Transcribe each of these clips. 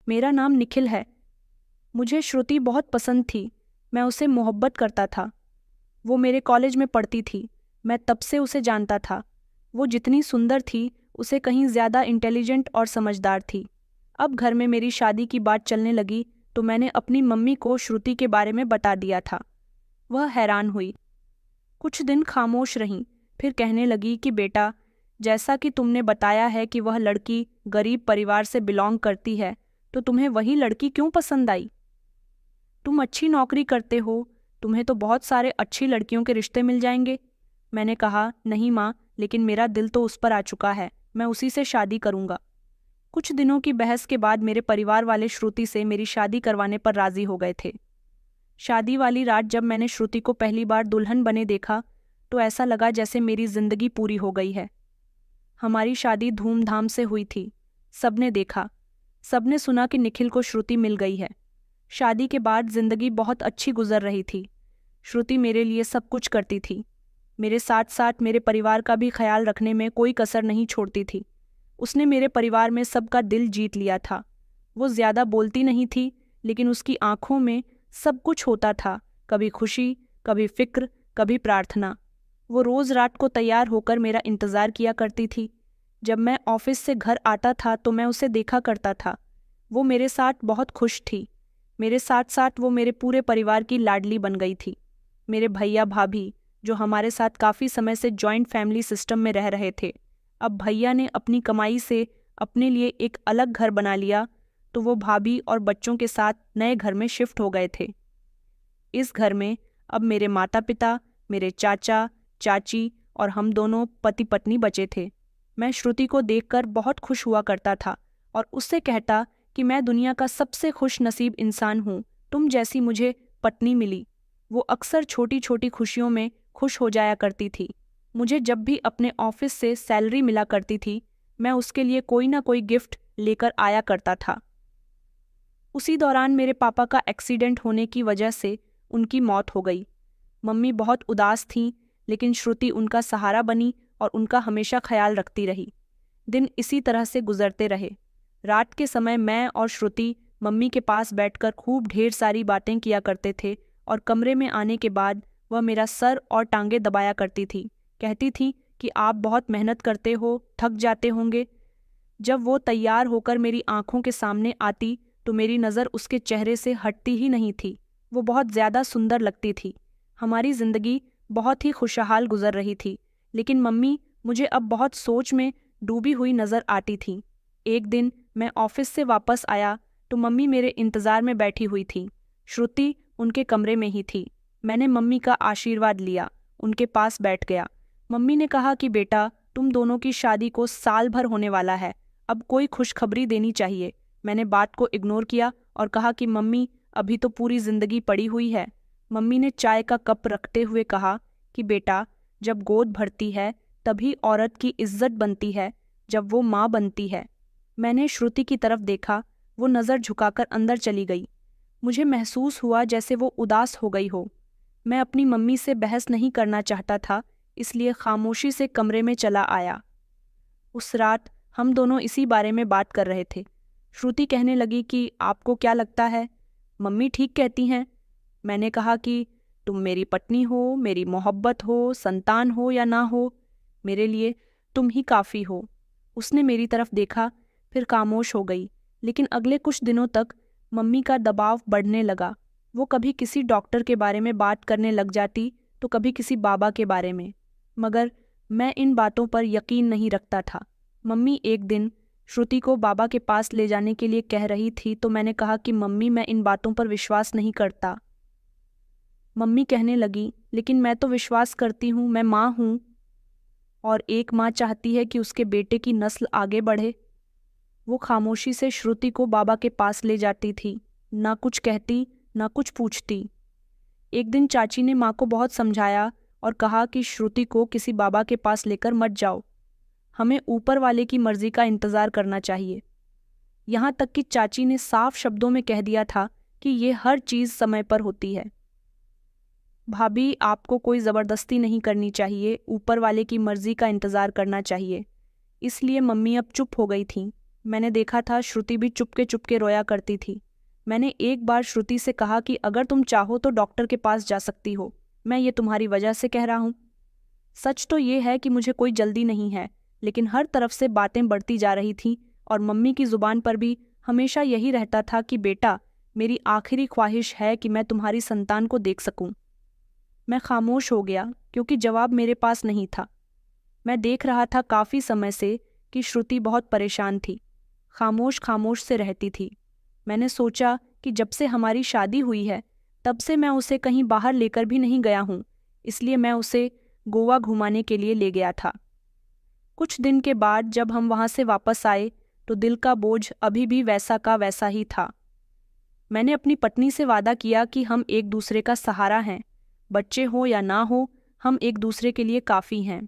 मेरा नाम निखिल है। मुझे श्रुति बहुत पसंद थी। मैं उसे मोहब्बत करता था। वो मेरे कॉलेज में पढ़ती थी। मैं तब से उसे जानता था। वो जितनी सुंदर थी, उसे कहीं ज़्यादा इंटेलिजेंट और समझदार थी। अब घर में मेरी शादी की बात चलने लगी तो मैंने अपनी मम्मी को श्रुति के बारे में बता दिया था। वह हैरान हुई। कुछ दिन खामोश रहीं, फिर कहने लगी कि बेटा, जैसा कि तुमने बताया है कि वह लड़की गरीब परिवार से बिलोंग करती है, तो तुम्हें वही लड़की क्यों पसंद आई? तुम अच्छी नौकरी करते हो, तुम्हें तो बहुत सारे अच्छी लड़कियों के रिश्ते मिल जाएंगे। मैंने कहा, नहीं माँ, लेकिन मेरा दिल तो उस पर आ चुका है। मैं उसी से शादी करूँगा। कुछ दिनों की बहस के बाद मेरे परिवार वाले श्रुति से मेरी शादी करवाने पर राजी हो गए थे। शादी वाली रात जब मैंने श्रुति को पहली बार दुल्हन बने देखा तो ऐसा लगा जैसे मेरी जिंदगी पूरी हो गई है। हमारी शादी धूमधाम से हुई थी। सबने देखा, सबने सुना कि निखिल को श्रुति मिल गई है। शादी के बाद जिंदगी बहुत अच्छी गुजर रही थी। श्रुति मेरे लिए सब कुछ करती थी। मेरे साथ साथ मेरे परिवार का भी ख्याल रखने में कोई कसर नहीं छोड़ती थी। उसने मेरे परिवार में सबका दिल जीत लिया था। वो ज़्यादा बोलती नहीं थी, लेकिन उसकी आंखों में सब कुछ होता था। कभी खुशी, कभी फिक्र, कभी प्रार्थना। वो रोज़ रात को तैयार होकर मेरा इंतज़ार किया करती थी। जब मैं ऑफिस से घर आता था तो मैं उसे देखा करता था। वो मेरे साथ बहुत खुश थी। मेरे साथ साथ वो मेरे पूरे परिवार की लाडली बन गई थी। मेरे भैया भाभी, जो हमारे साथ काफ़ी समय से जॉइंट फैमिली सिस्टम में रह रहे थे, अब भैया ने अपनी कमाई से अपने लिए एक अलग घर बना लिया, तो वो भाभी और बच्चों के साथ नए घर में शिफ्ट हो गए थे। इस घर में अब मेरे माता पिता, मेरे चाचा चाची और हम दोनों पति पत्नी बचे थे। मैं श्रुति को देखकर बहुत खुश हुआ करता था और उससे कहता कि मैं दुनिया का सबसे खुश नसीब इंसान हूँ, तुम जैसी मुझे पत्नी मिली। वो अक्सर छोटी छोटी खुशियों में खुश हो जाया करती थी। मुझे जब भी अपने ऑफिस से सैलरी मिला करती थी, मैं उसके लिए कोई ना कोई गिफ्ट लेकर आया करता था। उसी दौरान मेरे पापा का एक्सीडेंट होने की वजह से उनकी मौत हो गई। मम्मी बहुत उदास थीं, लेकिन श्रुति उनका सहारा बनी और उनका हमेशा ख्याल रखती रही। दिन इसी तरह से गुजरते रहे। रात के समय मैं और श्रुति मम्मी के पास बैठकर खूब ढेर सारी बातें किया करते थे और कमरे में आने के बाद वह मेरा सर और टांगे दबाया करती थी। कहती थी कि आप बहुत मेहनत करते हो, थक जाते होंगे। जब वो तैयार होकर मेरी आंखों के सामने आती तो मेरी नज़र उसके चेहरे से हटती ही नहीं थी। वो बहुत ज़्यादा सुंदर लगती थी। हमारी ज़िंदगी बहुत ही खुशहाल गुजर रही थी, लेकिन मम्मी मुझे अब बहुत सोच में डूबी हुई नज़र आती थी। एक दिन मैं ऑफिस से वापस आया तो मम्मी मेरे इंतज़ार में बैठी हुई थी। श्रुति उनके कमरे में ही थी। मैंने मम्मी का आशीर्वाद लिया, उनके पास बैठ गया। मम्मी ने कहा कि बेटा, तुम दोनों की शादी को साल भर होने वाला है, अब कोई खुशखबरी देनी चाहिए। मैंने बात को इग्नोर किया और कहा कि मम्मी, अभी तो पूरी ज़िंदगी पड़ी हुई है। मम्मी ने चाय का कप रखते हुए कहा कि बेटा, जब गोद भरती है तभी औरत की इज्जत बनती है, जब वो माँ बनती है। मैंने श्रुति की तरफ देखा। वो नज़र झुकाकर अंदर चली गई। मुझे महसूस हुआ जैसे वो उदास हो गई हो। मैं अपनी मम्मी से बहस नहीं करना चाहता था, इसलिए खामोशी से कमरे में चला आया। उस रात हम दोनों इसी बारे में बात कर रहे थे। श्रुति कहने लगी कि आपको क्या लगता है, मम्मी ठीक कहती हैं। मैंने कहा कि तुम मेरी पत्नी हो, मेरी मोहब्बत हो, संतान हो या ना हो, मेरे लिए तुम ही काफ़ी हो। उसने मेरी तरफ देखा, फिर खामोश हो गई। लेकिन अगले कुछ दिनों तक मम्मी का दबाव बढ़ने लगा। वो कभी किसी डॉक्टर के बारे में बात करने लग जाती तो कभी किसी बाबा के बारे में, मगर मैं इन बातों पर यकीन नहीं रखता था। मम्मी एक दिन श्रुति को बाबा के पास ले जाने के लिए कह रही थी तो मैंने कहा कि मम्मी, मैं इन बातों पर विश्वास नहीं करता। मम्मी कहने लगी, लेकिन मैं तो विश्वास करती हूँ, मैं माँ हूँ और एक माँ चाहती है कि उसके बेटे की नस्ल आगे बढ़े। वो खामोशी से श्रुति को बाबा के पास ले जाती थी, ना कुछ कहती ना कुछ पूछती। एक दिन चाची ने माँ को बहुत समझाया और कहा कि श्रुति को किसी बाबा के पास लेकर मत जाओ, हमें ऊपर वाले की मर्जी का इंतज़ार करना चाहिए। यहाँ तक कि चाची ने साफ शब्दों में कह दिया था कि ये हर चीज़ समय पर होती है। भाभी, आपको कोई ज़बरदस्ती नहीं करनी चाहिए, ऊपर वाले की मर्जी का इंतज़ार करना चाहिए। इसलिए मम्मी अब चुप हो गई थीं। मैंने देखा था श्रुति भी चुपके चुपके रोया करती थी। मैंने एक बार श्रुति से कहा कि अगर तुम चाहो तो डॉक्टर के पास जा सकती हो, मैं ये तुम्हारी वजह से कह रहा हूँ। सच तो ये है कि मुझे कोई जल्दी नहीं है, लेकिन हर तरफ से बातें बढ़ती जा रही थीं और मम्मी की ज़ुबान पर भी हमेशा यही रहता था कि बेटा, मेरी आखिरी ख्वाहिश है कि मैं तुम्हारी संतान को देख सकूं। मैं खामोश हो गया क्योंकि जवाब मेरे पास नहीं था। मैं देख रहा था काफ़ी समय से कि श्रुति बहुत परेशान थी, खामोश खामोश से रहती थी। मैंने सोचा कि जब से हमारी शादी हुई है तब से मैं उसे कहीं बाहर लेकर भी नहीं गया हूँ, इसलिए मैं उसे गोवा घुमाने के लिए ले गया था। कुछ दिन के बाद जब हम वहाँ से वापस आए तो दिल का बोझ अभी भी वैसा का वैसा ही था। मैंने अपनी पत्नी से वादा किया कि हम एक दूसरे का सहारा हैं, बच्चे हो या ना हो, हम एक दूसरे के लिए काफ़ी हैं।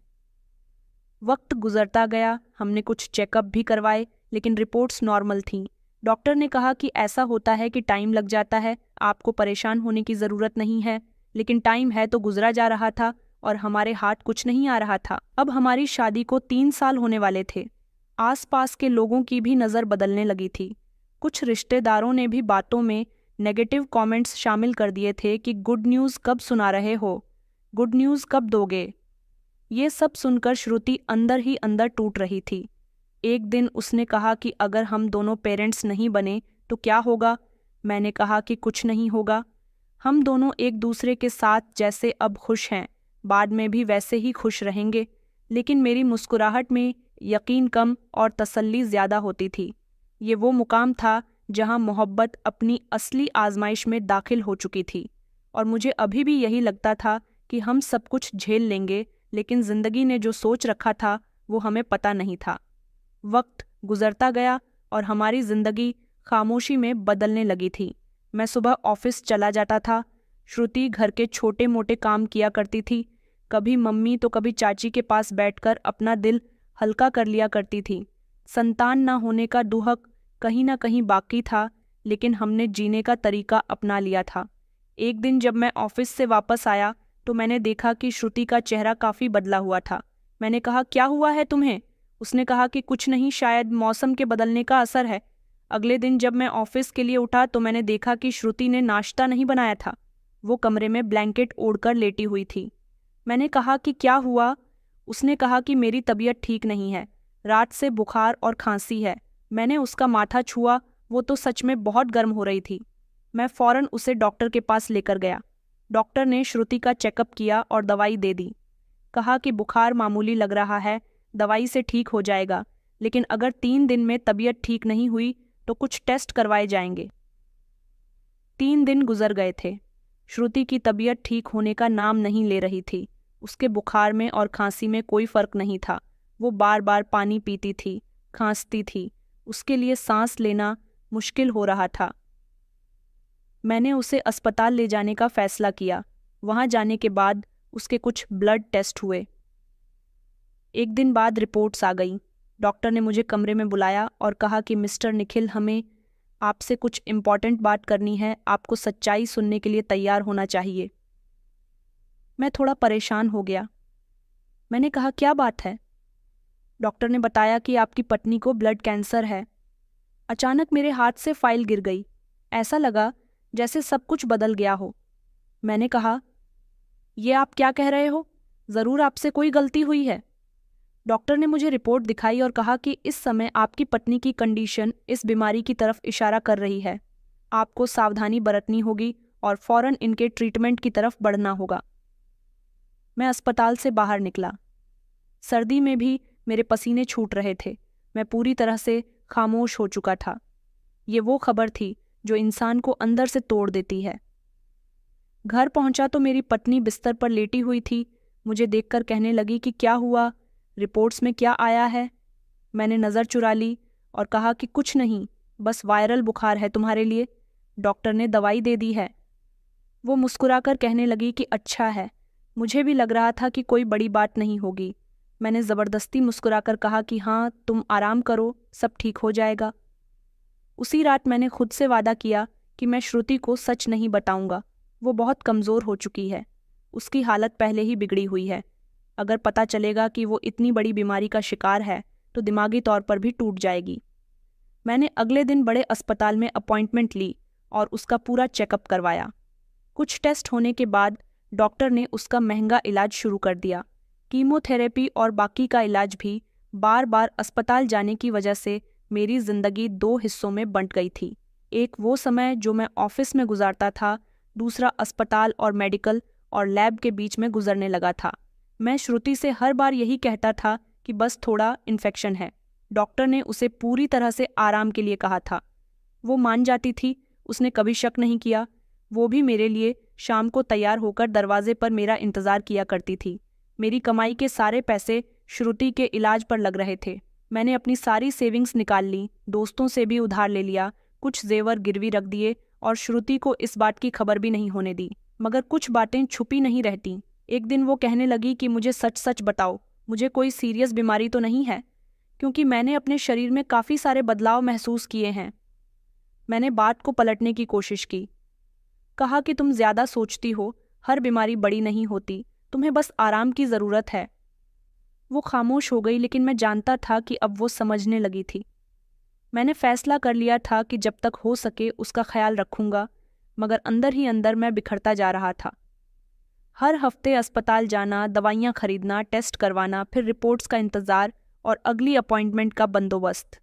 वक्त गुजरता गया, हमने कुछ चेकअप भी करवाए, लेकिन रिपोर्ट्स नॉर्मल थीं। डॉक्टर ने कहा कि ऐसा होता है कि टाइम लग जाता है, आपको परेशान होने की ज़रूरत नहीं है। लेकिन टाइम है तो गुजरा जा रहा था और हमारे हाथ कुछ नहीं आ रहा था। अब हमारी शादी को 3 साल होने वाले थे। आसपास के लोगों की भी नज़र बदलने लगी थी। कुछ रिश्तेदारों ने भी बातों में नेगेटिव कमेंट्स शामिल कर दिए थे कि गुड न्यूज़ कब सुना रहे हो, गुड न्यूज़ कब दोगे। ये सब सुनकर श्रुति अंदर ही अंदर टूट रही थी। एक दिन उसने कहा कि अगर हम दोनों पेरेंट्स नहीं बने तो क्या होगा। मैंने कहा कि कुछ नहीं होगा, हम दोनों एक दूसरे के साथ जैसे अब खुश हैं, बाद में भी वैसे ही खुश रहेंगे। लेकिन मेरी मुस्कुराहट में यकीन कम और तसल्ली ज़्यादा होती थी। ये वो मुकाम था जहां मोहब्बत अपनी असली आजमाइश में दाखिल हो चुकी थी और मुझे अभी भी यही लगता था कि हम सब कुछ झेल लेंगे, लेकिन ज़िंदगी ने जो सोच रखा था वो हमें पता नहीं था। वक्त गुजरता गया और हमारी ज़िंदगी खामोशी में बदलने लगी थी। मैं सुबह ऑफिस चला जाता था, श्रुति घर के छोटे मोटे काम किया करती थी। कभी मम्मी तो कभी चाची के पास बैठकर अपना दिल हल्का कर लिया करती थी। संतान ना होने का दुहक कहीं ना कहीं बाकी था, लेकिन हमने जीने का तरीका अपना लिया था। एक दिन जब मैं ऑफिस से वापस आया तो मैंने देखा कि श्रुति का चेहरा काफ़ी बदला हुआ था। मैंने कहा, क्या हुआ है तुम्हें? उसने कहा कि कुछ नहीं, शायद मौसम के बदलने का असर है। अगले दिन जब मैं ऑफिस के लिए उठा तो मैंने देखा कि श्रुति ने नाश्ता नहीं बनाया था। वो कमरे में ब्लैंकेट ओढ़कर लेटी हुई थी। मैंने कहा कि क्या हुआ? उसने कहा कि मेरी तबीयत ठीक नहीं है, रात से बुखार और खांसी है। मैंने उसका माथा छुआ, वो तो सच में बहुत गर्म हो रही थी। मैं फ़ौरन उसे डॉक्टर के पास लेकर गया। डॉक्टर ने श्रुति का चेकअप किया और दवाई दे दी। कहा कि बुखार मामूली लग रहा है, दवाई से ठीक हो जाएगा, लेकिन अगर 3 दिन में तबीयत ठीक नहीं हुई तो कुछ टेस्ट करवाए जाएंगे। 3 दिन गुजर गए थे। श्रुति की तबीयत ठीक होने का नाम नहीं ले रही थी। उसके बुखार में और खांसी में कोई फर्क नहीं था। वो बार बार पानी पीती थी, खांसती थी, उसके लिए सांस लेना मुश्किल हो रहा था। मैंने उसे अस्पताल ले जाने का फैसला किया। वहां जाने के बाद उसके कुछ ब्लड टेस्ट हुए। एक दिन बाद रिपोर्ट्स आ गई। डॉक्टर ने मुझे कमरे में बुलाया और कहा कि मिस्टर निखिल, हमें आपसे कुछ इम्पॉर्टेंट बात करनी है, आपको सच्चाई सुनने के लिए तैयार होना चाहिए। मैं थोड़ा परेशान हो गया। मैंने कहा, क्या बात है? डॉक्टर ने बताया कि आपकी पत्नी को ब्लड कैंसर है। अचानक मेरे हाथ से फाइल गिर गई। ऐसा लगा जैसे सब कुछ बदल गया हो। मैंने कहा, ये आप क्या कह रहे हो? ज़रूर आपसे कोई गलती हुई है। डॉक्टर ने मुझे रिपोर्ट दिखाई और कहा कि इस समय आपकी पत्नी की कंडीशन इस बीमारी की तरफ इशारा कर रही है। आपको सावधानी बरतनी होगी और फ़ौरन इनके ट्रीटमेंट की तरफ बढ़ना होगा। मैं अस्पताल से बाहर निकला। सर्दी में भी मेरे पसीने छूट रहे थे। मैं पूरी तरह से खामोश हो चुका था। ये वो खबर थी जो इंसान को अंदर से तोड़ देती है। घर पहुंचा तो मेरी पत्नी बिस्तर पर लेटी हुई थी। मुझे देखकर कहने लगी कि क्या हुआ, रिपोर्ट्स में क्या आया है? मैंने नज़र चुरा ली और कहा कि कुछ नहीं, बस वायरल बुखार है तुम्हारे लिए, डॉक्टर ने दवाई दे दी है। वो मुस्कुराकर कहने लगी कि अच्छा है। मुझे भी लग रहा था कि कोई बड़ी बात नहीं होगी। मैंने ज़बरदस्ती मुस्कुराकर कहा कि हाँ, तुम आराम करो, सब ठीक हो जाएगा। उसी रात मैंने खुद से वादा किया कि मैं श्रुति को सच नहीं बताऊंगा। वो बहुत कमज़ोर हो चुकी है, उसकी हालत पहले ही बिगड़ी हुई है। अगर पता चलेगा कि वो इतनी बड़ी बीमारी का शिकार है तो दिमागी तौर पर भी टूट जाएगी। मैंने अगले दिन बड़े अस्पताल में अपॉइंटमेंट ली और उसका पूरा चेकअप करवाया। कुछ टेस्ट होने के बाद डॉक्टर ने उसका महंगा इलाज शुरू कर दिया। कीमोथेरेपी और बाकी का इलाज भी। बार बार अस्पताल जाने की वजह से मेरी जिंदगी 2 हिस्सों में बंट गई थी। एक वो समय जो मैं ऑफिस में गुजारता था, दूसरा अस्पताल और मेडिकल और लैब के बीच में गुजरने लगा था। मैं श्रुति से हर बार यही कहता था कि बस थोड़ा इन्फेक्शन है। डॉक्टर ने उसे पूरी तरह से आराम के लिए कहा था। वो मान जाती थी, उसने कभी शक नहीं किया। वो भी मेरे लिए शाम को तैयार होकर दरवाजे पर मेरा इंतज़ार किया करती थी। मेरी कमाई के सारे पैसे श्रुति के इलाज पर लग रहे थे। मैंने अपनी सारी सेविंग्स निकाल ली, दोस्तों से भी उधार ले लिया, कुछ जेवर गिरवी रख दिए और श्रुति को इस बात की खबर भी नहीं होने दी। मगर कुछ बातें छुपी नहीं रहती। एक दिन वो कहने लगी कि मुझे सच सच बताओ, मुझे कोई सीरियस बीमारी तो नहीं है? क्योंकि मैंने अपने शरीर में काफ़ी सारे बदलाव महसूस किए हैं। मैंने बात को पलटने की कोशिश की। कहा कि तुम ज़्यादा सोचती हो, हर बीमारी बड़ी नहीं होती, तुम्हें बस आराम की ज़रूरत है। वो खामोश हो गई, लेकिन मैं जानता था कि अब वो समझने लगी थी। मैंने फैसला कर लिया था कि जब तक हो सके उसका ख्याल रखूंगा, मगर अंदर ही अंदर मैं बिखरता जा रहा था। हर हफ्ते अस्पताल जाना, दवाइयाँ खरीदना, टेस्ट करवाना, फिर रिपोर्ट्स का इंतज़ार और अगली अपॉइंटमेंट का बंदोबस्त।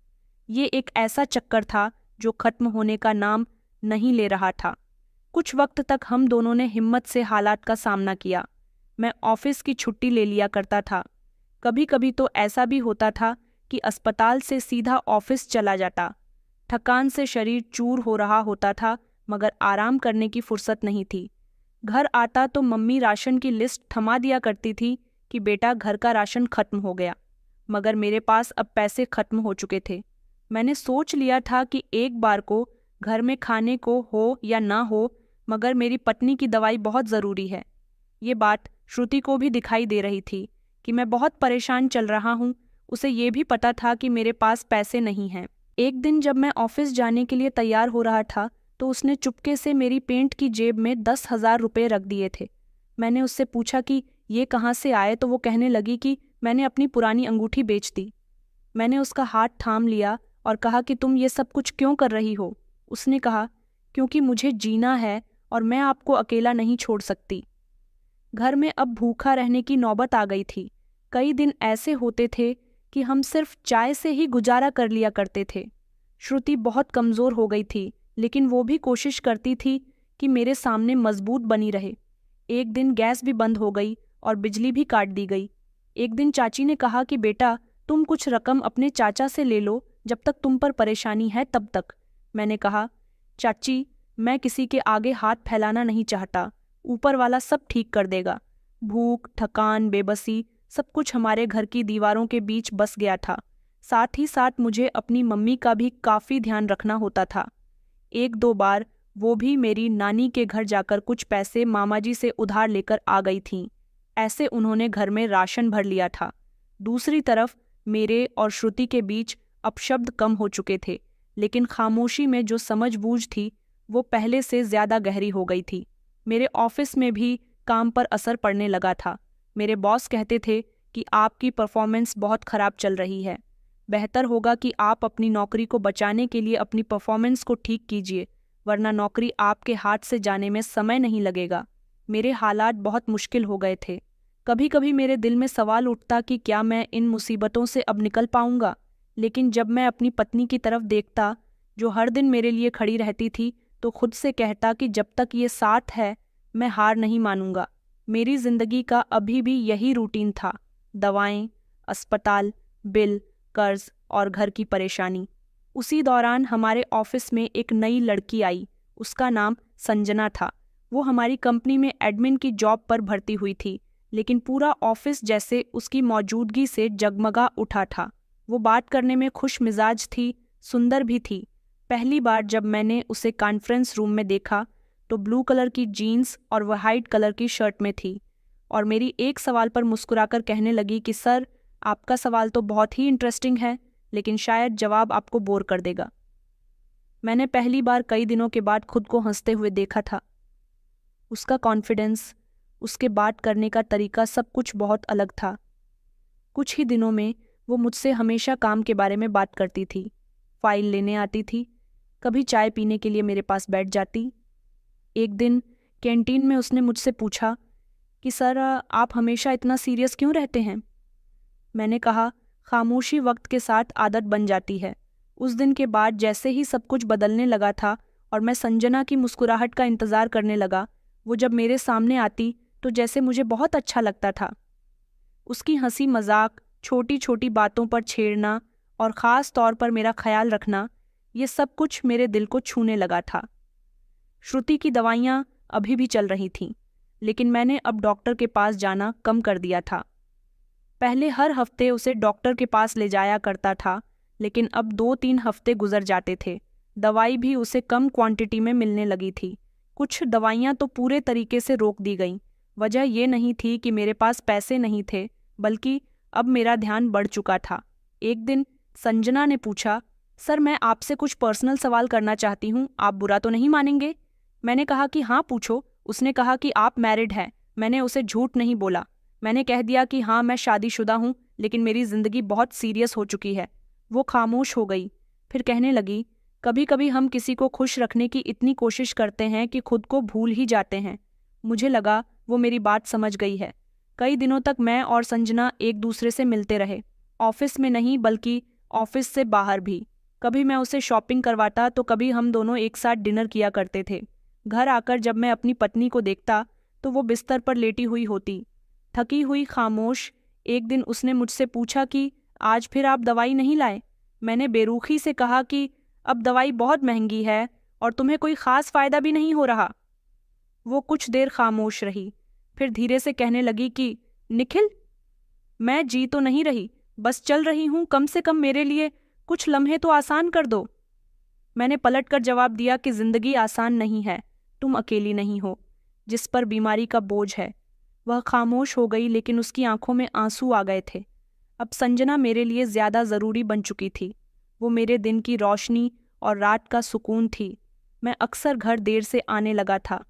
ये एक ऐसा चक्कर था जो ख़त्म होने का नाम नहीं ले रहा था। कुछ वक्त तक हम दोनों ने हिम्मत से हालात का सामना किया। मैं ऑफिस की छुट्टी ले लिया करता था। कभी कभी तो ऐसा भी होता था कि अस्पताल से सीधा ऑफिस चला जाता। थकान से शरीर चूर हो रहा होता था, मगर आराम करने की फुर्सत नहीं थी। घर आता तो मम्मी राशन की लिस्ट थमा दिया करती थी कि बेटा घर का राशन खत्म हो गया। मगर मेरे पास अब पैसे खत्म हो चुके थे। मैंने सोच लिया था कि एक बार को घर में खाने को हो या ना हो, मगर मेरी पत्नी की दवाई बहुत ज़रूरी है। ये बात श्रुति को भी दिखाई दे रही थी कि मैं बहुत परेशान चल रहा हूँ। उसे ये भी पता था कि मेरे पास पैसे नहीं हैं। एक दिन जब मैं ऑफिस जाने के लिए तैयार हो रहा था तो उसने चुपके से मेरी पेंट की जेब में 10,000 रुपये रख दिए थे। मैंने उससे पूछा कि ये कहाँ से आए, तो वो कहने लगी कि मैंने अपनी पुरानी अंगूठी बेच दी। मैंने उसका हाथ थाम लिया और कहा कि तुम ये सब कुछ क्यों कर रही हो? उसने कहा, क्योंकि मुझे जीना है और मैं आपको अकेला नहीं छोड़ सकती। घर में अब भूखा रहने की नौबत आ गई थी। कई दिन ऐसे होते थे कि हम सिर्फ चाय से ही गुजारा कर लिया करते थे। श्रुति बहुत कमज़ोर हो गई थी, लेकिन वो भी कोशिश करती थी कि मेरे सामने मजबूत बनी रहे। एक दिन गैस भी बंद हो गई और बिजली भी काट दी गई। एक दिन चाची ने कहा कि बेटा, तुम कुछ रकम अपने चाचा से ले लो, जब तक तुम पर परेशानी है तब तक। मैंने कहा, चाची, मैं किसी के आगे हाथ फैलाना नहीं चाहता, ऊपर वाला सब ठीक कर देगा। भूख, थकान, बेबसी सब कुछ हमारे घर की दीवारों के बीच बस गया था। साथ ही साथ मुझे अपनी मम्मी का भी काफ़ी ध्यान रखना होता था। 1-2 बार वो भी मेरी नानी के घर जाकर कुछ पैसे मामा जी से उधार लेकर आ गई थीं। ऐसे उन्होंने घर में राशन भर लिया था। दूसरी तरफ मेरे और श्रुति के बीच अपशब्द कम हो चुके थे, लेकिन खामोशी में जो समझबूझ थी वो पहले से ज़्यादा गहरी हो गई थी। मेरे ऑफिस में भी काम पर असर पड़ने लगा था। मेरे बॉस कहते थे कि आपकी परफॉर्मेंस बहुत ख़राब चल रही है। बेहतर होगा कि आप अपनी नौकरी को बचाने के लिए अपनी परफॉर्मेंस को ठीक कीजिए, वरना नौकरी आपके हाथ से जाने में समय नहीं लगेगा। मेरे हालात बहुत मुश्किल हो गए थे। कभी कभी मेरे दिल में सवाल उठता कि क्या मैं इन मुसीबतों से अब निकल पाऊंगा। लेकिन जब मैं अपनी पत्नी की तरफ देखता, जो हर दिन मेरे लिए खड़ी रहती थी, तो खुद से कहता कि जब तक ये साथ है, मैं हार नहीं मानूंगा। मेरी जिंदगी का अभी भी यही रूटीन था, दवाएं, अस्पताल, बिल, कर्ज और घर की परेशानी। उसी दौरान हमारे ऑफिस में एक नई लड़की आई। उसका नाम संजना था। वो हमारी कंपनी में एडमिन की जॉब पर भर्ती हुई थी, लेकिन पूरा ऑफिस जैसे उसकी मौजूदगी से जगमगा उठा था। वो बात करने में खुश मिजाज थी, सुंदर भी थी। पहली बार जब मैंने उसे कॉन्फ्रेंस रूम में देखा तो ब्लू कलर की जीन्स और वाइट कलर की शर्ट में थी, और मेरी एक सवाल पर मुस्कुराकर कहने लगी कि सर, आपका सवाल तो बहुत ही इंटरेस्टिंग है, लेकिन शायद जवाब आपको बोर कर देगा। मैंने पहली बार कई दिनों के बाद खुद को हंसते हुए देखा था। उसका कॉन्फिडेंस, उसके बात करने का तरीका, सब कुछ बहुत अलग था। कुछ ही दिनों में वो मुझसे हमेशा काम के बारे में बात करती थी। फाइल लेने आती थी, कभी चाय पीने के लिए मेरे पास बैठ जाती। एक दिन कैंटीन में उसने मुझसे पूछा कि सर, आप हमेशा इतना सीरियस क्यों रहते हैं? मैंने कहा, खामोशी वक्त के साथ आदत बन जाती है। उस दिन के बाद जैसे ही सब कुछ बदलने लगा था और मैं संजना की मुस्कुराहट का इंतज़ार करने लगा, वो जब मेरे सामने आती तो जैसे मुझे बहुत अच्छा लगता था। उसकी हंसी मजाक, छोटी छोटी बातों पर छेड़ना और ख़ास तौर पर मेरा ख्याल रखना, ये सब कुछ मेरे दिल को छूने लगा था। श्रुति की दवाइयाँ अभी भी चल रही थीं, लेकिन मैंने अब डॉक्टर के पास जाना कम कर दिया था। पहले हर हफ्ते उसे डॉक्टर के पास ले जाया करता था, लेकिन अब 2-3 हफ्ते गुजर जाते थे। दवाई भी उसे कम क्वांटिटी में मिलने लगी थी। कुछ दवाइयाँ तो पूरे तरीके से रोक दी गईं। वजह ये नहीं थी कि मेरे पास पैसे नहीं थे, बल्कि अब मेरा ध्यान बढ़ चुका था। एक दिन संजना ने पूछा, सर, मैं आपसे कुछ पर्सनल सवाल करना चाहती हूँ, आप बुरा तो नहीं मानेंगे? मैंने कहा कि हाँ पूछो। उसने कहा कि आप मैरिड हैं। मैंने उसे झूठ नहीं बोला। मैंने कह दिया कि हाँ, मैं शादीशुदा हूँ, लेकिन मेरी जिंदगी बहुत सीरियस हो चुकी है। वो खामोश हो गई, फिर कहने लगी, कभी कभी हम किसी को खुश रखने की इतनी कोशिश करते हैं कि खुद को भूल ही जाते हैं। मुझे लगा वो मेरी बात समझ गई है। कई दिनों तक मैं और संजना एक दूसरे से मिलते रहे, ऑफिस में नहीं बल्कि ऑफिस से बाहर भी। कभी मैं उसे शॉपिंग करवाता तो कभी हम दोनों एक साथ डिनर किया करते थे। घर आकर जब मैं अपनी पत्नी को देखता तो वो बिस्तर पर लेटी हुई होती, थकी हुई, खामोश। एक दिन उसने मुझसे पूछा कि आज फिर आप दवाई नहीं लाए? मैंने बेरुखी से कहा कि अब दवाई बहुत महंगी है और तुम्हें कोई ख़ास फ़ायदा भी नहीं हो रहा। वो कुछ देर खामोश रही, फिर धीरे से कहने लगी कि निखिल, मैं जी तो नहीं रही, बस चल रही हूँ। कम से कम मेरे लिए कुछ लम्हे तो आसान कर दो। मैंने पलटकर जवाब दिया कि जिंदगी आसान नहीं है, तुम अकेली नहीं हो जिस पर बीमारी का बोझ है। वह खामोश हो गई, लेकिन उसकी आंखों में आंसू आ गए थे। अब संजना मेरे लिए ज्यादा जरूरी बन चुकी थी। वो मेरे दिन की रोशनी और रात का सुकून थी। मैं अक्सर घर देर से आने लगा था।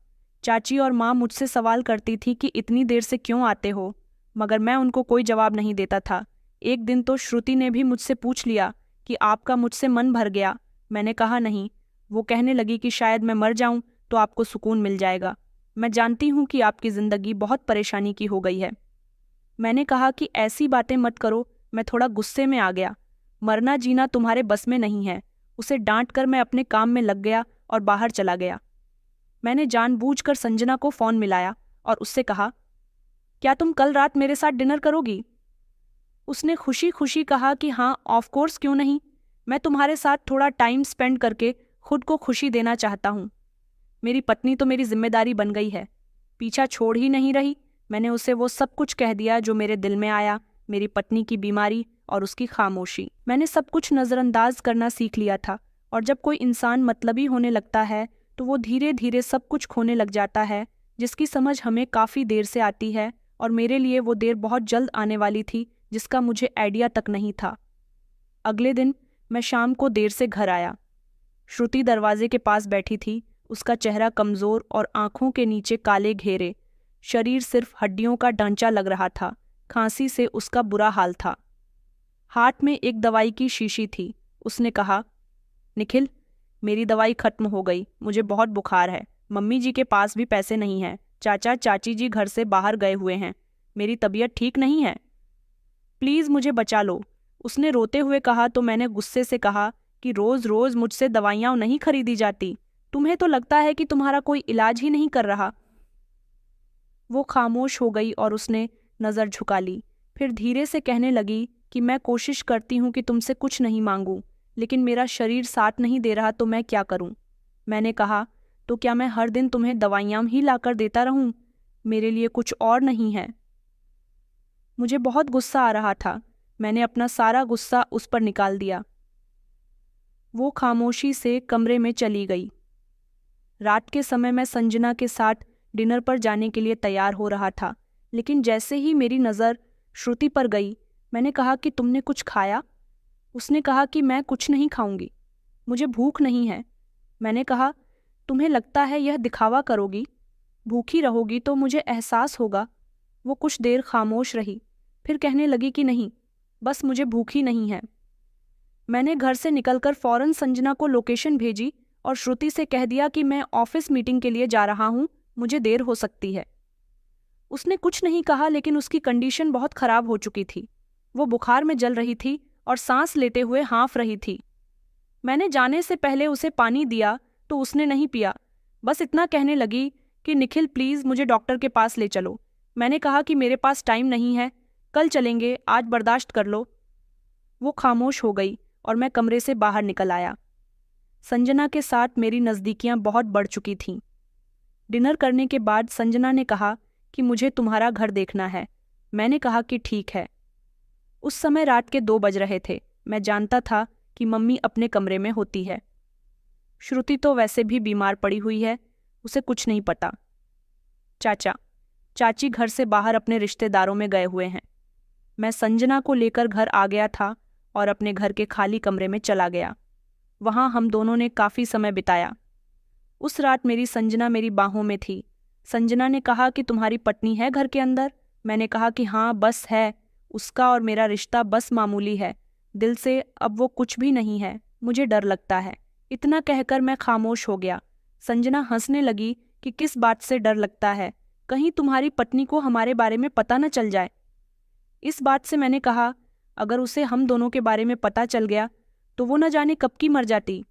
चाची और माँ मुझसे सवाल करती थी कि इतनी देर से क्यों आते हो, मगर मैं उनको कोई जवाब नहीं देता था। एक दिन तो श्रुति ने भी मुझसे पूछ लिया कि आपका मुझसे मन भर गया। मैंने कहा नहीं। वो कहने लगी कि शायद मैं मर जाऊं तो आपको सुकून मिल जाएगा। मैं जानती हूँ कि आपकी ज़िंदगी बहुत परेशानी की हो गई है। मैंने कहा कि ऐसी बातें मत करो। मैं थोड़ा गुस्से में आ गया। मरना जीना तुम्हारे बस में नहीं है। उसे डांट कर मैं अपने काम में लग गया और बाहर चला गया। मैंने जानबूझकर संजना को फ़ोन मिलाया और उससे कहा, क्या तुम कल रात मेरे साथ डिनर करोगी? उसने खुशी खुशी कहा कि हाँ, ऑफ कोर्स, क्यों नहीं। मैं तुम्हारे साथ थोड़ा टाइम स्पेंड करके खुद को खुशी देना चाहता हूँ। मेरी पत्नी तो मेरी जिम्मेदारी बन गई है, पीछा छोड़ ही नहीं रही। मैंने उसे वो सब कुछ कह दिया जो मेरे दिल में आया, मेरी पत्नी की बीमारी और उसकी खामोशी। मैंने सब कुछ नज़रअंदाज करना सीख लिया था, और जब कोई इंसान मतलबी होने लगता है तो वो धीरे धीरे सब कुछ खोने लग जाता है, जिसकी समझ हमें काफ़ी देर से आती है। और मेरे लिए वो देर बहुत जल्द आने वाली थी, जिसका मुझे आइडिया तक नहीं था। अगले दिन मैं शाम को देर से घर आया। श्रुति दरवाजे के पास बैठी थी। उसका चेहरा कमज़ोर और आंखों के नीचे काले घेरे। शरीर सिर्फ हड्डियों का ढांचा लग रहा था। खांसी से उसका बुरा हाल था। हाथ में एक दवाई की शीशी थी। उसने कहा, निखिल, मेरी दवाई खत्म हो गई। मुझे बहुत बुखार है। मम्मी जी के पास भी पैसे नहीं हैं। चाचा चाची जी घर से बाहर गए हुए हैं। मेरी तबीयत ठीक नहीं है। प्लीज़ मुझे बचा लो। उसने रोते हुए कहा तो मैंने गुस्से से कहा कि रोज़ रोज़ मुझसे दवाइयाँ नहीं खरीदी जाती। तुम्हें तो लगता है कि तुम्हारा कोई इलाज ही नहीं कर रहा। वो खामोश हो गई और उसने नज़र झुका ली। फिर धीरे से कहने लगी कि मैं कोशिश करती हूँ कि तुमसे कुछ नहीं मांगूं, लेकिन मेरा शरीर साथ नहीं दे रहा, तो मैं क्या करूँ? मैंने कहा, तो क्या मैं हर दिन तुम्हें दवाइयाँ ही लाकर देता रहूँ? मेरे लिए कुछ और नहीं है। मुझे बहुत गुस्सा आ रहा था। मैंने अपना सारा गुस्सा उस पर निकाल दिया। वो खामोशी से कमरे में चली गई। रात के समय मैं संजना के साथ डिनर पर जाने के लिए तैयार हो रहा था, लेकिन जैसे ही मेरी नज़र श्रुति पर गई, मैंने कहा कि तुमने कुछ खाया? उसने कहा कि मैं कुछ नहीं खाऊंगी, मुझे भूख नहीं है। मैंने कहा, तुम्हें लगता है यह दिखावा करोगी? भूखी रहोगी तो मुझे एहसास होगा। वो कुछ देर खामोश रही, फिर कहने लगी कि नहीं, बस मुझे भूख ही नहीं है। मैंने घर से निकलकर फौरन संजना को लोकेशन भेजी और श्रुति से कह दिया कि मैं ऑफिस मीटिंग के लिए जा रहा हूँ, मुझे देर हो सकती है। उसने कुछ नहीं कहा, लेकिन उसकी कंडीशन बहुत खराब हो चुकी थी। वो बुखार में जल रही थी और सांस लेते हुए हाँफ रही थी। मैंने जाने से पहले उसे पानी दिया तो उसने नहीं पिया, बस इतना कहने लगी कि निखिल प्लीज़ मुझे डॉक्टर के पास ले चलो। मैंने कहा कि मेरे पास टाइम नहीं है, कल चलेंगे, आज बर्दाश्त कर लो। वो खामोश हो गई और मैं कमरे से बाहर निकल आया। संजना के साथ मेरी नज़दीकियां बहुत बढ़ चुकी थीं। डिनर करने के बाद संजना ने कहा कि मुझे तुम्हारा घर देखना है। मैंने कहा कि ठीक है। उस समय रात के 2 बज रहे थे। मैं जानता था कि मम्मी अपने कमरे में होती है। श्रुति तो वैसे भी बीमार पड़ी हुई है, उसे कुछ नहीं पता। चाचा चाची घर से बाहर अपने रिश्तेदारों में गए हुए हैं। मैं संजना को लेकर घर आ गया था और अपने घर के खाली कमरे में चला गया। वहां हम दोनों ने काफ़ी समय बिताया। उस रात मेरी संजना मेरी बाहों में थी। संजना ने कहा कि तुम्हारी पत्नी है घर के अंदर। मैंने कहा कि हाँ, बस है। उसका और मेरा रिश्ता बस मामूली है, दिल से अब वो कुछ भी नहीं है। मुझे डर लगता है। इतना कहकर मैं खामोश हो गया। संजना हंसने लगी कि किस बात से डर लगता है, कहीं तुम्हारी पत्नी को हमारे बारे में पता न चल जाए। इस बात से मैंने कहा, अगर उसे हम दोनों के बारे में पता चल गया तो वो न जाने कब की मर जाती।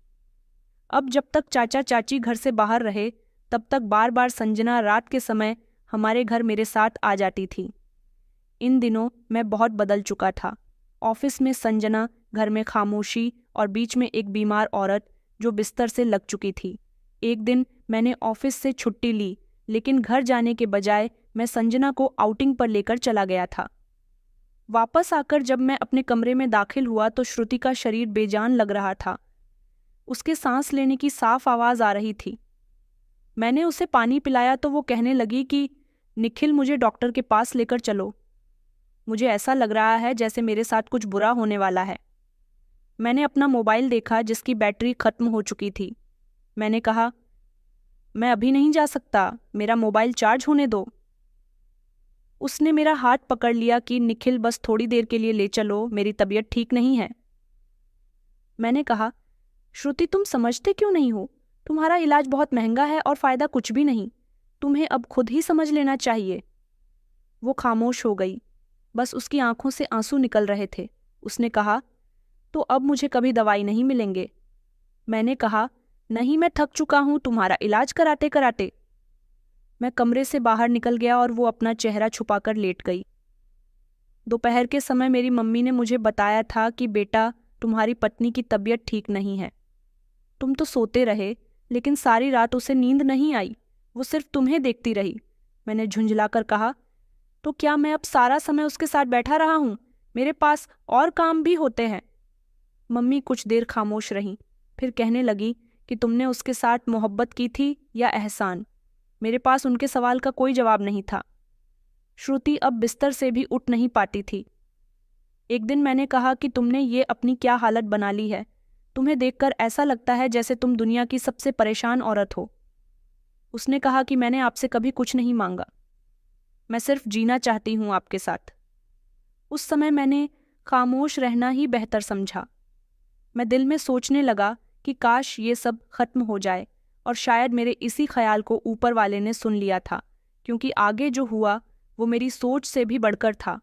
अब जब तक चाचा चाची घर से बाहर रहे तब तक बार बार संजना रात के समय हमारे घर मेरे साथ आ जाती थी। इन दिनों मैं बहुत बदल चुका था। ऑफिस में संजना, घर में खामोशी और बीच में एक बीमार औरत जो बिस्तर से लग चुकी थी। एक दिन मैंने ऑफिस से छुट्टी ली, लेकिन घर जाने के बजाय मैं संजना को आउटिंग पर लेकर चला गया था। वापस आकर जब मैं अपने कमरे में दाखिल हुआ तो श्रुति का शरीर बेजान लग रहा था। उसके सांस लेने की साफ आवाज़ आ रही थी। मैंने उसे पानी पिलाया तो वो कहने लगी कि निखिल मुझे डॉक्टर के पास लेकर चलो। मुझे ऐसा लग रहा है जैसे मेरे साथ कुछ बुरा होने वाला है। मैंने अपना मोबाइल देखा जिसकी बैटरी खत्म हो चुकी थी। मैंने कहा, मैं अभी नहीं जा सकता, मेरा मोबाइल चार्ज होने दो। उसने मेरा हाथ पकड़ लिया कि निखिल बस थोड़ी देर के लिए ले चलो, मेरी तबीयत ठीक नहीं है। मैंने कहा, श्रुति तुम समझते क्यों नहीं हो? तुम्हारा इलाज बहुत महंगा है और फायदा कुछ भी नहीं। तुम्हें अब खुद ही समझ लेना चाहिए। वो खामोश हो गई, बस उसकी आंखों से आंसू निकल रहे थे। उसने कहा, तो अब मुझे कभी दवाई नहीं मिलेंगे। मैंने कहा, नहीं, मैं थक चुका हूं तुम्हारा इलाज कराते कराते। मैं कमरे से बाहर निकल गया और वो अपना चेहरा छुपाकर लेट गई। दोपहर के समय मेरी मम्मी ने मुझे बताया था कि बेटा, तुम्हारी पत्नी की तबीयत ठीक नहीं है। तुम तो सोते रहे, लेकिन सारी रात उसे नींद नहीं आई, वो सिर्फ तुम्हें देखती रही। मैंने झुंझलाकर कहा, तो क्या मैं अब सारा समय उसके साथ बैठा रहा हूँ? मेरे पास और काम भी होते हैं। मम्मी कुछ देर खामोश रहीं, फिर कहने लगी कि तुमने उसके साथ मोहब्बत की थी या एहसान? मेरे पास उनके सवाल का कोई जवाब नहीं था। श्रुति अब बिस्तर से भी उठ नहीं पाती थी। एक दिन मैंने कहा कि तुमने ये अपनी क्या हालत बना ली है? तुम्हें देखकर ऐसा लगता है जैसे तुम दुनिया की सबसे परेशान औरत हो। उसने कहा कि मैंने आपसे कभी कुछ नहीं मांगा, मैं सिर्फ जीना चाहती हूँ आपके साथ। उस समय मैंने खामोश रहना ही बेहतर समझा। मैं दिल में सोचने लगा कि काश ये सब खत्म हो जाए, और शायद मेरे इसी ख्याल को ऊपर वाले ने सुन लिया था, क्योंकि आगे जो हुआ वो मेरी सोच से भी बढ़कर था।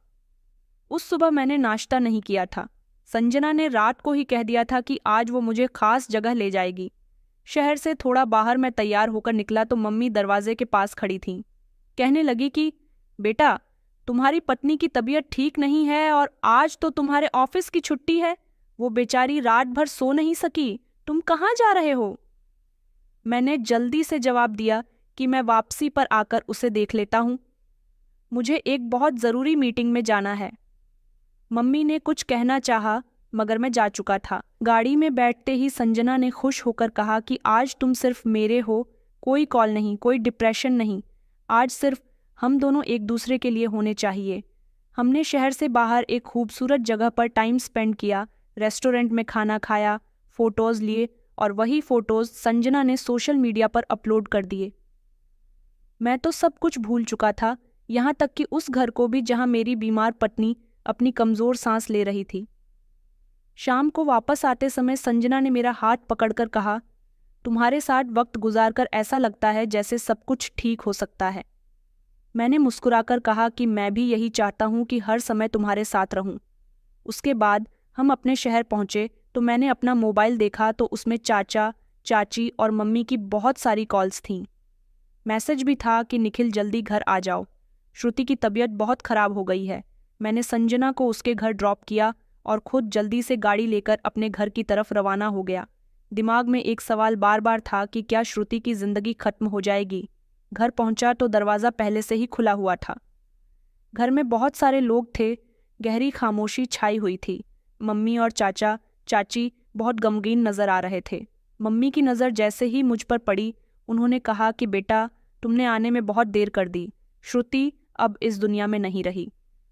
उस सुबह मैंने नाश्ता नहीं किया था। संजना ने रात को ही कह दिया था कि आज वो मुझे खास जगह ले जाएगी। शहर से थोड़ा बाहर मैं तैयार होकर निकला तो मम्मी दरवाजे के पास खड़ी थीं। कहने लगी कि बेटा, तुम्हारी पत्नी की तबीयत ठीक नहीं है और आज तो तुम्हारे ऑफिस की छुट्टी है। वो बेचारी रात भर सो नहीं सकी। तुम कहाँ जा रहे हो? मैंने जल्दी से जवाब दिया कि मैं वापसी पर आकर उसे देख लेता हूँ। मुझे एक बहुत ज़रूरी मीटिंग में जाना है। मम्मी ने कुछ कहना चाहा, मगर मैं जा चुका था। गाड़ी में बैठते ही संजना ने खुश होकर कहा कि आज तुम सिर्फ मेरे हो, कोई कॉल नहीं, कोई डिप्रेशन नहीं। आज सिर्फ हम दोनों एक दूसरे के लिए होने चाहिए। हमने शहर से बाहर एक खूबसूरत जगह पर टाइम स्पेंड किया, रेस्टोरेंट में खाना खाया, फ़ोटोज़ लिए और वही फ़ोटोज़ संजना ने सोशल मीडिया पर अपलोड कर दिए। मैं तो सब कुछ भूल चुका था, यहाँ तक कि उस घर को भी जहाँ मेरी बीमार पत्नी अपनी कमज़ोर सांस ले रही थी। शाम को वापस आते समय संजना ने मेरा हाथ पकड़कर कहा, तुम्हारे साथ वक्त गुजारकर ऐसा लगता है जैसे सब कुछ ठीक हो सकता है। मैंने मुस्कुराकर कहा कि मैं भी यही चाहता हूँ कि हर समय तुम्हारे साथ रहूं। उसके बाद हम अपने शहर पहुंचे तो मैंने अपना मोबाइल देखा तो उसमें चाचा, चाची और मम्मी की बहुत सारी कॉल्स थीं। मैसेज भी था कि निखिल जल्दी घर आ जाओ, श्रुति की तबीयत बहुत खराब हो गई है। मैंने संजना को उसके घर ड्रॉप किया और खुद जल्दी से गाड़ी लेकर अपने घर की तरफ रवाना हो गया। दिमाग में एक सवाल बार बार था कि क्या श्रुति की जिंदगी खत्म हो जाएगी। घर पहुंचा तो दरवाज़ा पहले से ही खुला हुआ था। घर में बहुत सारे लोग थे, गहरी खामोशी छाई हुई थी। मम्मी और चाचा, चाची बहुत गमगीन नजर आ रहे थे। मम्मी की नज़र जैसे ही मुझ पर पड़ी, उन्होंने कहा कि बेटा, तुमने आने में बहुत देर कर दी। श्रुति अब इस दुनिया में नहीं रही।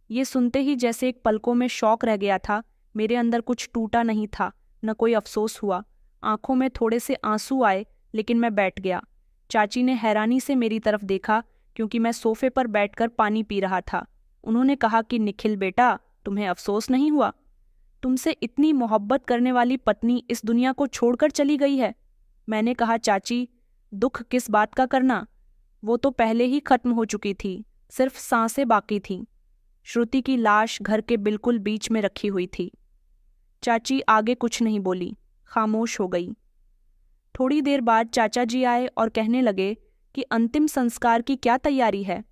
ये सुनते ही जैसे एक पलकों में शौक रह गया था। मेरे अंदर कुछ टूटा नहीं था, न कोई अफसोस हुआ। आंखों में थोड़े से आंसू आए, लेकिन मैं बैठ गया। चाची ने हैरानी से मेरी तरफ देखा क्योंकि मैं सोफे पर बैठकर पानी पी रहा था। उन्होंने कहा कि निखिल बेटा, तुम्हें अफसोस नहीं हुआ? तुमसे इतनी मोहब्बत करने वाली पत्नी इस दुनिया को छोड़कर चली गई है। मैंने कहा, चाची, दुख किस बात का करना, वो तो पहले ही खत्म हो चुकी थी, सिर्फ सांसें बाकी थीं। श्रुति की लाश घर के बिल्कुल बीच में रखी हुई थी। चाची आगे कुछ नहीं बोली, खामोश हो गई। थोड़ी देर बाद चाचा जी आए और कहने लगे कि अंतिम संस्कार की क्या तैयारी है।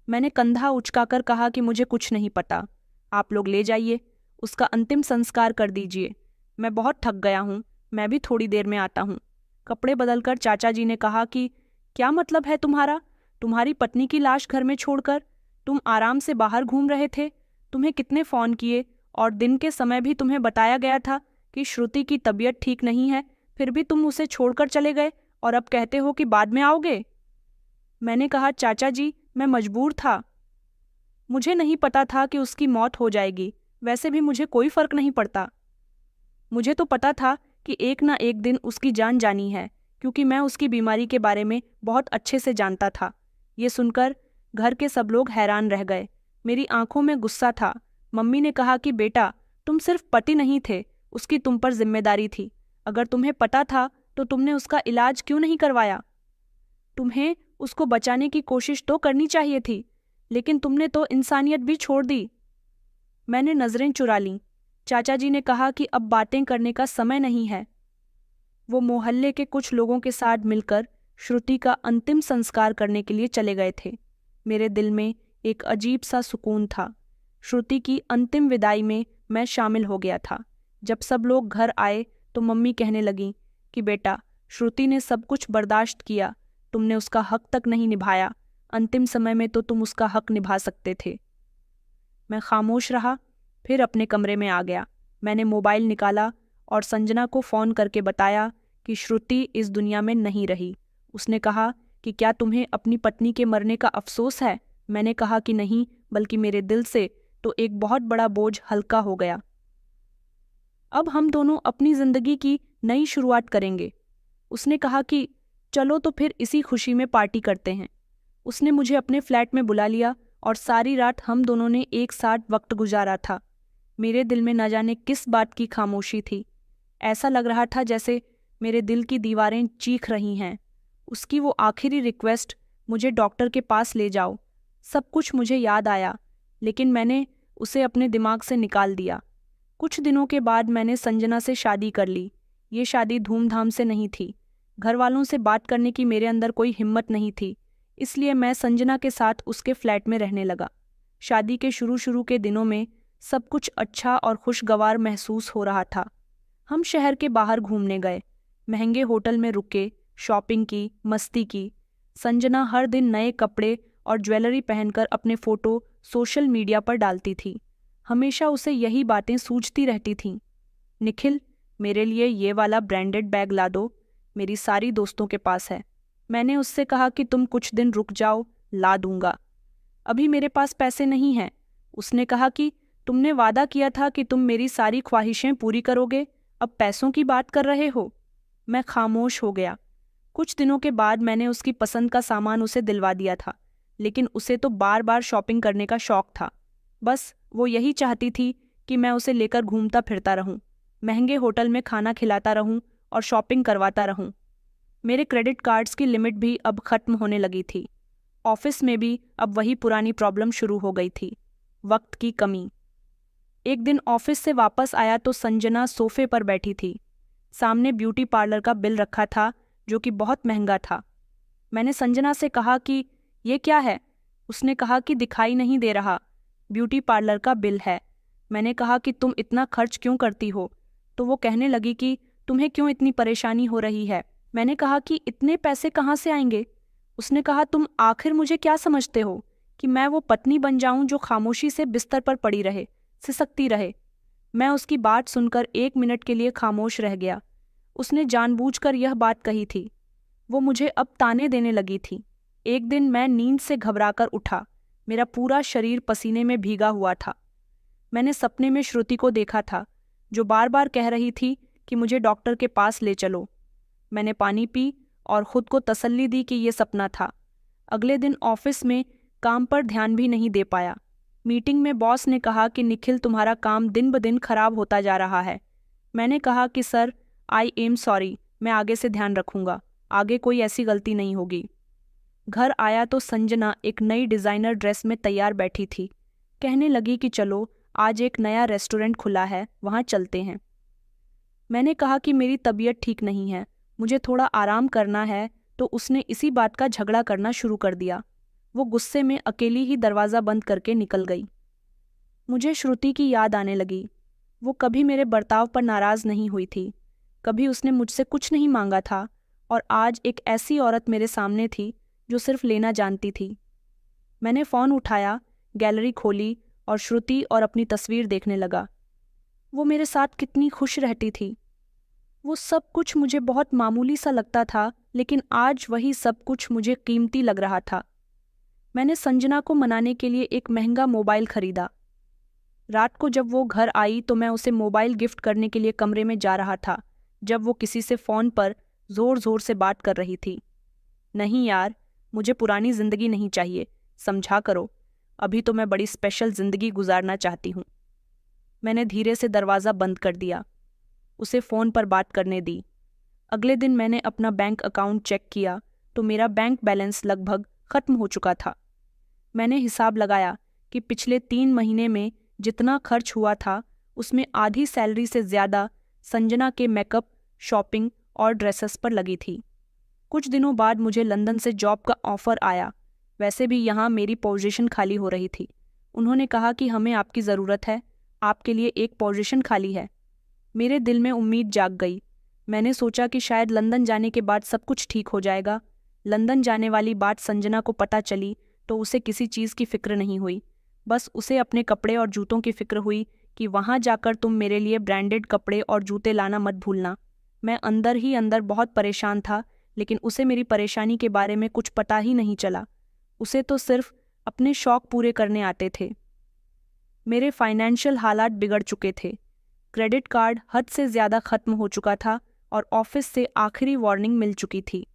मैंने कंधा उचकाकर कहा कि मुझे कुछ नहीं पता, आप लोग ले जाइए, उसका अंतिम संस्कार कर दीजिए। मैं बहुत थक गया हूँ, मैं भी थोड़ी देर में आता हूँ। कपड़े बदलकर चाचा जी ने कहा कि क्या मतलब है तुम्हारा, तुम्हारी पत्नी की लाश घर में छोड़कर? तुम आराम से बाहर घूम रहे थे, तुम्हें कितने फ़ोन किए और दिन के समय भी तुम्हें बताया गया था कि श्रुति की तबीयत ठीक नहीं है, फिर भी तुम उसे छोड़कर चले गए और अब कहते हो कि बाद में आओगे। मैंने कहा, चाचा जी, मैं मजबूर था। मुझे नहीं पता था कि उसकी मौत हो जाएगी, वैसे भी मुझे कोई फर्क नहीं पड़ता। मुझे तो पता था कि एक ना एक दिन उसकी जान जानी है, क्योंकि मैं उसकी बीमारी के बारे में बहुत अच्छे से जानता था। ये सुनकर घर के सब लोग हैरान रह गए। मेरी आंखों में गुस्सा था। मम्मी ने कहा कि बेटा, तुम सिर्फ पति नहीं थे, उसकी तुम पर जिम्मेदारी थी। अगर तुम्हें पता था तो तुमने उसका इलाज क्यों नहीं करवाया? तुम्हें उसको बचाने की कोशिश तो करनी चाहिए थी, लेकिन तुमने तो इंसानियत भी छोड़ दी। मैंने नजरें चुरा लीं। चाचा जी ने कहा कि अब बातें करने का समय नहीं है। वो मोहल्ले के कुछ लोगों के साथ मिलकर श्रुति का अंतिम संस्कार करने के लिए चले गए थे। मेरे दिल में एक अजीब सा सुकून था। श्रुति की अंतिम विदाई में मैं शामिल हो गया था। जब सब लोग घर आए तो मम्मी कहने लगी कि बेटा, श्रुति ने सब कुछ बर्दाश्त किया, तुमने उसका हक तक नहीं निभाया। अंतिम समय में तो तुम उसका हक निभा सकते थे। मैं खामोश रहा, फिर अपने कमरे में आ गया। मैंने मोबाइल निकाला और संजना को फ़ोन करके बताया कि श्रुति इस दुनिया में नहीं रही। उसने कहा कि क्या तुम्हें अपनी पत्नी के मरने का अफसोस है? मैंने कहा कि नहीं, बल्कि मेरे दिल से तो एक बहुत बड़ा बोझ हल्का हो गया। अब हम दोनों अपनी ज़िंदगी की नई शुरुआत करेंगे। उसने कहा कि चलो तो फिर इसी खुशी में पार्टी करते हैं। उसने मुझे अपने फ्लैट में बुला लिया और सारी रात हम दोनों ने एक साथ वक्त गुजारा था। मेरे दिल में न जाने किस बात की खामोशी थी। ऐसा लग रहा था जैसे मेरे दिल की दीवारें चीख रही हैं। उसकी वो आखिरी रिक्वेस्ट, मुझे डॉक्टर के पास ले जाओ, सब कुछ मुझे याद आया, लेकिन मैंने उसे अपने दिमाग से निकाल दिया। कुछ दिनों के बाद मैंने संजना से शादी कर ली। ये शादी धूमधाम से नहीं थी। घर वालों से बात करने की मेरे अंदर कोई हिम्मत नहीं थी, इसलिए मैं संजना के साथ उसके फ्लैट में रहने लगा। शादी के शुरू के दिनों में सब कुछ अच्छा और खुशगवार महसूस हो रहा था। हम शहर के बाहर घूमने गए, महंगे होटल में रुके, शॉपिंग की, मस्ती की। संजना हर दिन नए कपड़े और ज्वेलरी पहनकर अपने फ़ोटो सोशल मीडिया पर डालती थी। हमेशा उसे यही बातें सूझती रहती थीं। निखिल, मेरे लिए ये वाला ब्रांडेड बैग ला दो, मेरी सारी दोस्तों के पास है। मैंने उससे कहा कि तुम कुछ दिन रुक जाओ, ला दूंगा। अभी मेरे पास पैसे नहीं हैं। उसने कहा कि तुमने वादा किया था कि तुम मेरी सारी ख्वाहिशें पूरी करोगे, अब पैसों की बात कर रहे हो। मैं खामोश हो गया। कुछ दिनों के बाद मैंने उसकी पसंद का सामान उसे दिलवा दिया था, लेकिन उसे तो बार बार शॉपिंग करने का शौक था। बस वो यही चाहती थी कि मैं उसे लेकर घूमता फिरता रहूं, महंगे होटल में खाना खिलाता रहूं और शॉपिंग करवाता रहूं। मेरे क्रेडिट कार्ड्स की लिमिट भी अब खत्म होने लगी थी। ऑफिस में भी अब वही पुरानी प्रॉब्लम शुरू हो गई थी, वक्त की कमी। एक दिन ऑफिस से वापस आया तो संजना सोफे पर बैठी थी। सामने ब्यूटी पार्लर का बिल रखा था जो कि बहुत महंगा था। मैंने संजना से कहा कि ये क्या है? उसने कहा कि दिखाई नहीं दे रहा, ब्यूटी पार्लर का बिल है। मैंने कहा कि तुम इतना खर्च क्यों करती हो? तो वो कहने लगी कि तुम्हें क्यों इतनी परेशानी हो रही है। मैंने कहा कि इतने पैसे कहाँ से आएंगे? उसने कहा तुम आखिर मुझे क्या समझते हो कि मैं वो पत्नी बन जाऊं जो खामोशी से बिस्तर पर पड़ी रहे, सिसकती रहे। मैं उसकी बात सुनकर 1 मिनट के लिए खामोश रह गया। उसने जानबूझकर यह बात कही थी। वो मुझे अब ताने देने लगी थी। एक दिन मैं नींद से घबराकर उठा। मेरा पूरा शरीर पसीने में भीगा हुआ था। मैंने सपने में श्रुति को देखा था, जो बार बार कह रही थी कि मुझे डॉक्टर के पास ले चलो। मैंने पानी पी और खुद को तसल्ली दी कि ये सपना था। अगले दिन ऑफिस में काम पर ध्यान भी नहीं दे पाया। मीटिंग में बॉस ने कहा कि निखिल तुम्हारा काम दिन ब दिन खराब होता जा रहा है। मैंने कहा कि सर, आई एम सॉरी, मैं आगे से ध्यान रखूंगा, आगे कोई ऐसी गलती नहीं होगी। घर आया तो संजना एक नई डिज़ाइनर ड्रेस में तैयार बैठी थी। कहने लगी कि चलो आज एक नया रेस्टोरेंट खुला है, वहाँ चलते हैं। मैंने कहा कि मेरी तबीयत ठीक नहीं है, मुझे थोड़ा आराम करना है, तो उसने इसी बात का झगड़ा करना शुरू कर दिया। वो गुस्से में अकेली ही दरवाज़ा बंद करके निकल गई। मुझे श्रुति की याद आने लगी। वो कभी मेरे बर्ताव पर नाराज़ नहीं हुई थी, कभी उसने मुझसे कुछ नहीं मांगा था, और आज एक ऐसी औरत मेरे सामने थी जो सिर्फ लेना जानती थी। मैंने फ़ोन उठाया, गैलरी खोली और श्रुति और अपनी तस्वीर देखने लगा। वो मेरे साथ कितनी खुश रहती थी। वो सब कुछ मुझे बहुत मामूली सा लगता था, लेकिन आज वही सब कुछ मुझे कीमती लग रहा था। मैंने संजना को मनाने के लिए एक महंगा मोबाइल खरीदा। रात को जब वो घर आई तो मैं उसे मोबाइल गिफ्ट करने के लिए कमरे में जा रहा था, जब वो किसी से फ़ोन पर ज़ोर ज़ोर से बात कर रही थी। नहीं यार, मुझे पुरानी ज़िंदगी नहीं चाहिए, समझा करो। अभी तो मैं बड़ी स्पेशल ज़िंदगी गुजारना चाहती हूँ। मैंने धीरे से दरवाज़ा बंद कर दिया, उसे फ़ोन पर बात करने दी। अगले दिन मैंने अपना बैंक अकाउंट चेक किया तो मेरा बैंक बैलेंस लगभग ख़त्म हो चुका था। मैंने हिसाब लगाया कि पिछले 3 महीने में जितना खर्च हुआ था उसमें आधी सैलरी से ज़्यादा संजना के मेकअप, शॉपिंग और ड्रेसेस पर लगी थी। कुछ दिनों बाद मुझे लंदन से जॉब का ऑफ़र आया। वैसे भी यहाँ मेरी पोजीशन खाली हो रही थी। उन्होंने कहा कि हमें आपकी ज़रूरत है, आपके लिए एक पोजीशन खाली है। मेरे दिल में उम्मीद जाग गई। मैंने सोचा कि शायद लंदन जाने के बाद सब कुछ ठीक हो जाएगा। लंदन जाने वाली बात संजना को पता चली तो उसे किसी चीज़ की फिक्र नहीं हुई। बस उसे अपने कपड़े और जूतों की फिक्र हुई कि वहाँ जाकर तुम मेरे लिए ब्रांडेड कपड़े और जूते लाना मत भूलना। मैं अंदर ही अंदर बहुत परेशान था, लेकिन उसे मेरी परेशानी के बारे में कुछ पता ही नहीं चला। उसे तो सिर्फ अपने शौक पूरे करने आते थे। मेरे फाइनेंशियल हालात बिगड़ चुके थे। क्रेडिट कार्ड हद से ज़्यादा ख़त्म हो चुका था और ऑफिस से आखिरी वार्निंग मिल चुकी थी।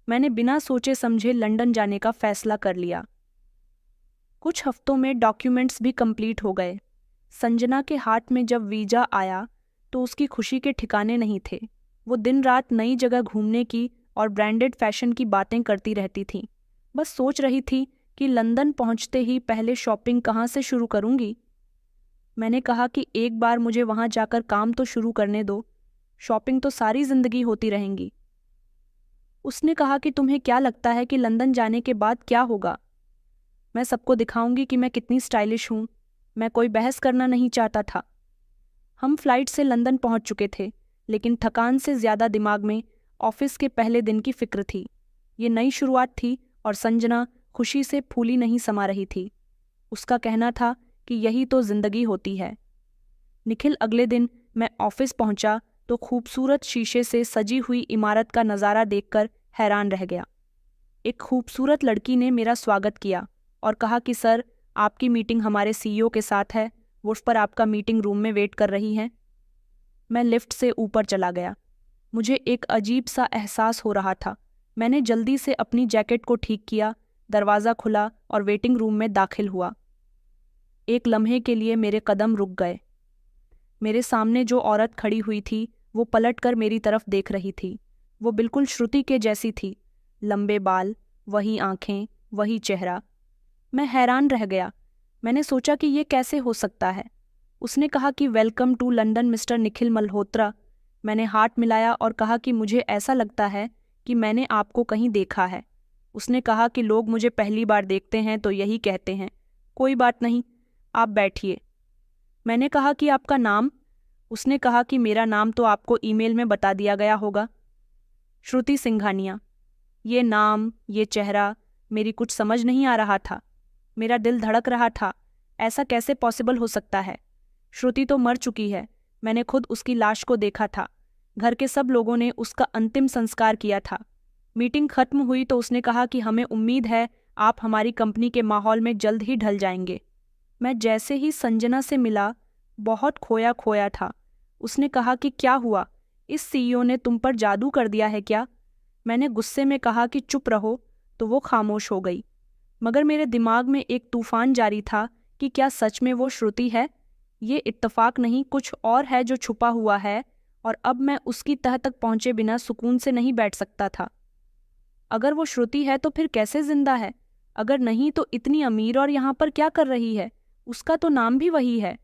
मैंने बिना सोचे समझे लंदन जाने का फ़ैसला कर लिया। कुछ हफ्तों में डॉक्यूमेंट्स भी कंप्लीट हो गए। संजना के हाथ में जब वीज़ा आया तो उसकी खुशी के ठिकाने नहीं थे। वो दिन रात नई जगह घूमने की और ब्रांडेड फैशन की बातें करती रहती थी। बस सोच रही थी कि लंदन पहुंचते ही पहले शॉपिंग कहाँ से शुरू करूंगी। मैंने कहा कि एक बार मुझे वहां जाकर काम तो शुरू करने दो, शॉपिंग तो सारी जिंदगी होती रहेंगी। उसने कहा कि तुम्हें क्या लगता है कि लंदन जाने के बाद क्या होगा? मैं सबको दिखाऊंगी कि मैं कितनी स्टाइलिश हूँ। मैं कोई बहस करना नहीं चाहता था। हम फ्लाइट से लंदन पहुंच चुके थे, लेकिन थकान से ज़्यादा दिमाग में ऑफिस के पहले दिन की फिक्र थी। ये नई शुरुआत थी और संजना खुशी से फूली नहीं समा रही थी। उसका कहना था कि यही तो ज़िंदगी होती है। निखिल अगले दिन मैं ऑफिस पहुंचा तो खूबसूरत शीशे से सजी हुई इमारत का नज़ारा देखकर हैरान रह गया। एक खूबसूरत लड़की ने मेरा स्वागत किया और कहा कि सर, आपकी मीटिंग हमारे सीईओ के साथ है, वो उस पर आपका मीटिंग रूम में वेट कर रही हैं। मैं लिफ्ट से ऊपर चला गया। मुझे एक अजीब सा एहसास हो रहा था। मैंने जल्दी से अपनी जैकेट को ठीक किया, दरवाज़ा खुला और वेटिंग रूम में दाखिल हुआ। एक लम्हे के लिए मेरे कदम रुक गए। मेरे सामने जो औरत खड़ी हुई थी वो पलटकर मेरी तरफ देख रही थी। वो बिल्कुल श्रुति के जैसी थी, लंबे बाल, वही आंखें, वही चेहरा। मैं हैरान रह गया। मैंने सोचा कि ये कैसे हो सकता है। उसने कहा कि welcome to London mister Nikhil Malhotra. मैंने हाथ मिलाया और कहा कि मुझे ऐसा लगता है कि मैंने आपको कहीं देखा है। उसने कहा कि लोग मुझे पहली बार देखते हैं तो यही कहते हैं। कोई बात नहीं, आप बैठिए। मैंने कहा कि आपका नाम? उसने कहा कि मेरा नाम तो आपको ईमेल में बता दिया गया होगा। श्रुति सिंघानिया। ये नाम, ये चेहरा, मेरी कुछ समझ नहीं आ रहा था। मेरा दिल धड़क रहा था। ऐसा कैसे पॉसिबल हो सकता है? श्रुति तो मर चुकी है। मैंने खुद उसकी लाश को देखा था। घर के सब लोगों ने उसका अंतिम संस्कार किया था। मीटिंग खत्म हुई तो उसने कहा कि हमें उम्मीद है आप हमारी कंपनी के माहौल में जल्द ही ढल जाएंगे। मैं जैसे ही संजना से मिला, बहुत खोया खोया था। उसने कहा कि क्या हुआ, इस सीईओ ने तुम पर जादू कर दिया है क्या? मैंने गुस्से में कहा कि चुप रहो, तो वो खामोश हो गई। मगर मेरे दिमाग में एक तूफान जारी था कि क्या सच में वो श्रुति है? ये इत्तेफाक नहीं, कुछ और है जो छुपा हुआ है, और अब मैं उसकी तह तक पहुंचे बिना सुकून से नहीं बैठ सकता था। अगर वो श्रुति है तो फिर कैसे जिंदा है? अगर नहीं तो इतनी अमीर और यहाँ पर क्या कर रही है? उसका तो नाम भी वही है।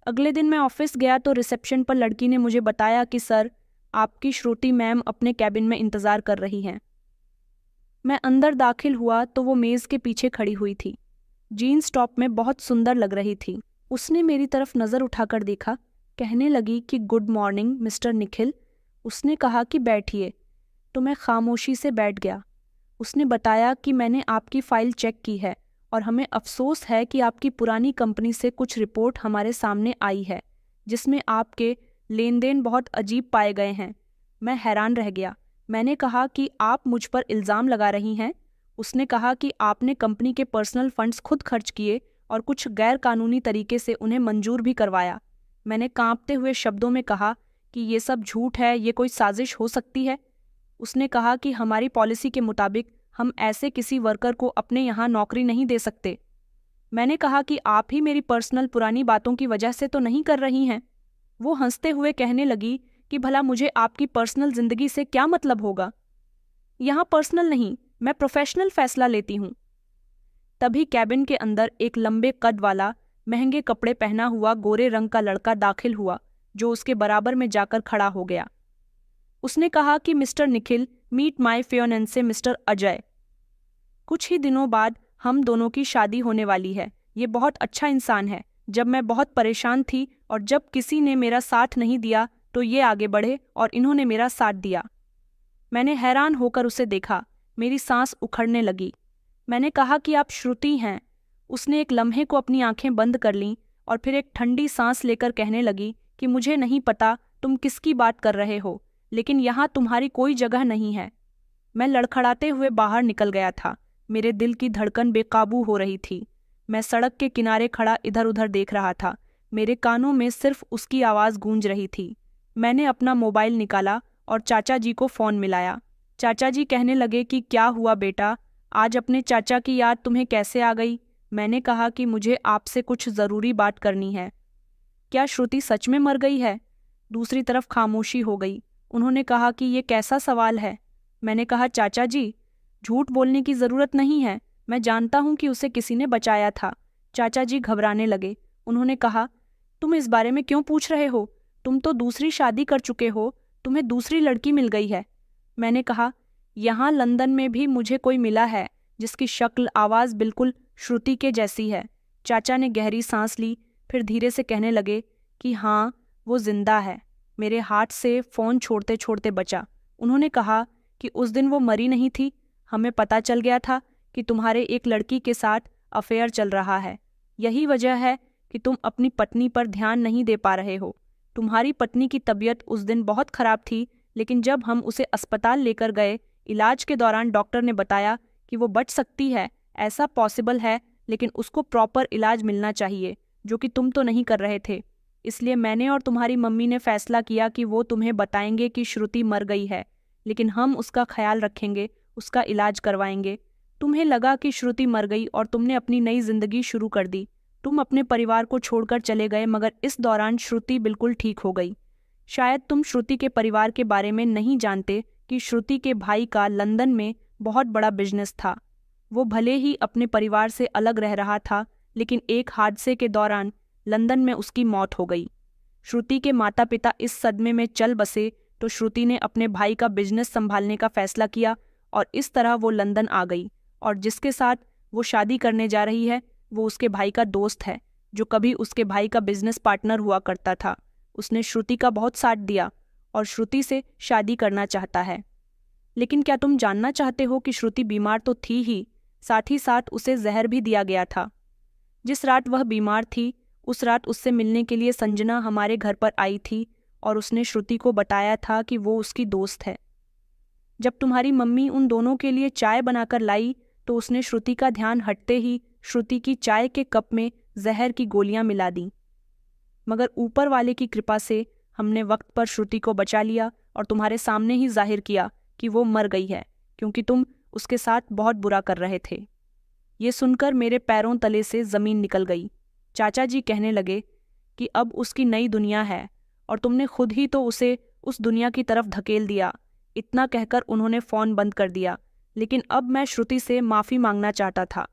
अगले दिन मैं ऑफिस गया तो रिसेप्शन पर लड़की ने मुझे बताया कि सर, आपकी श्रुति मैम अपने कैबिन में इंतज़ार कर रही हैं। मैं अंदर दाखिल हुआ तो वो मेज़ के पीछे खड़ी हुई थी। जीन्स टॉप में बहुत सुंदर लग रही थी। उसने मेरी तरफ नज़र उठाकर देखा, कहने लगी कि गुड मॉर्निंग मिस्टर निखिल। उसने कहा कि बैठिए, तो मैं खामोशी से बैठ गया। उसने बताया कि मैंने आपकी फ़ाइल चेक की है और हमें अफसोस है कि आपकी पुरानी कंपनी से कुछ रिपोर्ट हमारे सामने आई है जिसमें आपके लेन देन बहुत अजीब पाए गए हैं। मैं हैरान रह गया। मैंने कहा कि आप मुझ पर इल्ज़ाम लगा रही हैं। उसने कहा कि आपने कंपनी के पर्सनल फंड्स खुद खर्च किए और कुछ गैर कानूनी तरीके से उन्हें मंजूर भी करवाया। मैंने कांपते हुए शब्दों में कहा कि ये सब झूठ है, ये कोई साजिश हो सकती है। उसने कहा कि हमारी पॉलिसी के मुताबिक हम ऐसे किसी वर्कर को अपने यहाँ नौकरी नहीं दे सकते। मैंने कहा कि आप ही मेरी पर्सनल पुरानी बातों की वजह से तो नहीं कर रही हैं। वो हंसते हुए कहने लगी कि भला मुझे आपकी पर्सनल जिंदगी से क्या मतलब होगा? यहाँ पर्सनल नहीं, मैं प्रोफेशनल फैसला लेती हूँ। तभी कैबिन के अंदर एक लंबे कद वाला, महंगे कपड़े पहना हुआ गोरे रंग का लड़का दाखिल हुआ, जो उसके बराबर में जाकर खड़ा हो गया। उसने कहा कि mister Nikhil, meet my fiancé mister Ajay. कुछ ही दिनों बाद हम दोनों की शादी होने वाली है। ये बहुत अच्छा इंसान है। जब मैं बहुत परेशान थी और जब किसी ने मेरा साथ नहीं दिया तो ये आगे बढ़े और इन्होंने मेरा साथ दिया। मैंने हैरान होकर उसे देखा। मेरी सांस उखड़ने लगी। मैंने कहा कि आप श्रुति हैं। उसने एक लम्हे को अपनी आंखें बंद कर लीं और फिर एक ठंडी सांस लेकर कहने लगी कि मुझे नहीं पता तुम किसकी बात कर रहे हो, लेकिन यहाँ तुम्हारी कोई जगह नहीं है। मैं लड़खड़ाते हुए बाहर निकल गया था। मेरे दिल की धड़कन बेकाबू हो रही थी। मैं सड़क के किनारे खड़ा इधर उधर देख रहा था। मेरे कानों में सिर्फ उसकी आवाज़ गूंज रही थी। मैंने अपना मोबाइल निकाला और चाचा जी को फ़ोन मिलाया। चाचा जी कहने लगे कि क्या हुआ बेटा, आज अपने चाचा की याद तुम्हें कैसे आ गई? मैंने कहा कि मुझे आपसे कुछ ज़रूरी बात करनी है। क्या श्रुति सच में मर गई है? दूसरी तरफ खामोशी हो गई। उन्होंने कहा कि ये कैसा सवाल है? मैंने कहा चाचा जी, झूठ बोलने की ज़रूरत नहीं है। मैं जानता हूँ कि उसे किसी ने बचाया था। चाचा जी घबराने लगे। उन्होंने कहा, तुम इस बारे में क्यों पूछ रहे हो? तुम तो दूसरी शादी कर चुके हो, तुम्हें दूसरी लड़की मिल गई है। मैंने कहा, यहाँ लंदन में भी मुझे कोई मिला है जिसकी शक्ल आवाज़ बिल्कुल श्रुति के जैसी है। चाचा ने गहरी सांस ली, फिर धीरे से कहने लगे कि हाँ, वो जिंदा है। मेरे हाथ से फ़ोन छोड़ते छोड़ते बचा। उन्होंने कहा कि उस दिन वो मरी नहीं थी। हमें पता चल गया था कि तुम्हारे एक लड़की के साथ अफेयर चल रहा है। यही वजह है कि तुम अपनी पत्नी पर ध्यान नहीं दे पा रहे हो। तुम्हारी पत्नी की तबीयत उस दिन बहुत खराब थी, लेकिन जब हम उसे अस्पताल लेकर गए, इलाज के दौरान डॉक्टर ने बताया कि वो बच सकती है। ऐसा पॉसिबल है, लेकिन उसको प्रॉपर इलाज मिलना चाहिए, जो कि तुम तो नहीं कर रहे थे। इसलिए मैंने और तुम्हारी मम्मी ने फैसला किया कि वो तुम्हें बताएंगे कि श्रुति मर गई है, लेकिन हम उसका ख्याल रखेंगे, उसका इलाज करवाएंगे। तुम्हें लगा कि श्रुति मर गई और तुमने अपनी नई जिंदगी शुरू कर दी। तुम अपने परिवार को छोड़कर चले गए, मगर इस दौरान श्रुति बिल्कुल ठीक हो गई। शायद तुम श्रुति के परिवार के बारे में नहीं जानते कि श्रुति के भाई का लंदन में बहुत बड़ा बिजनेस था। वो भले ही अपने परिवार से अलग रह रहा था, लेकिन एक हादसे के दौरान लंदन में उसकी मौत हो गई। श्रुति के माता पिता इस सदमे में चल बसे तो श्रुति ने अपने भाई का बिजनेस संभालने का फैसला किया और इस तरह वो लंदन आ गई। और जिसके साथ वो शादी करने जा रही है वो उसके भाई का दोस्त है, जो कभी उसके भाई का बिजनेस पार्टनर हुआ करता था। उसने श्रुति का बहुत साथ दिया और श्रुति से शादी करना चाहता है। लेकिन क्या तुम जानना चाहते हो कि श्रुति बीमार तो थी ही, साथ ही साथ उसे जहर भी दिया गया था। जिस रात वह बीमार थी उस रात उससे मिलने के लिए संजना हमारे घर पर आई थी और उसने श्रुति को बताया था कि वो उसकी दोस्त है। जब तुम्हारी मम्मी उन दोनों के लिए चाय बनाकर लाई तो उसने श्रुति का ध्यान हटते ही श्रुति की चाय के कप में जहर की गोलियां मिला दी। मगर ऊपर वाले की कृपा से हमने वक्त पर श्रुति को बचा लिया और तुम्हारे सामने ही जाहिर किया कि वो मर गई है, क्योंकि तुम उसके साथ बहुत बुरा कर रहे थे। ये सुनकर मेरे पैरों तले से ज़मीन निकल गई। चाचा जी कहने लगे कि अब उसकी नई दुनिया है और तुमने खुद ही तो उसे उस दुनिया की तरफ धकेल दिया। इतना कहकर उन्होंने फ़ोन बंद कर दिया। लेकिन अब मैं श्रुति से माफ़ी मांगना चाहता था।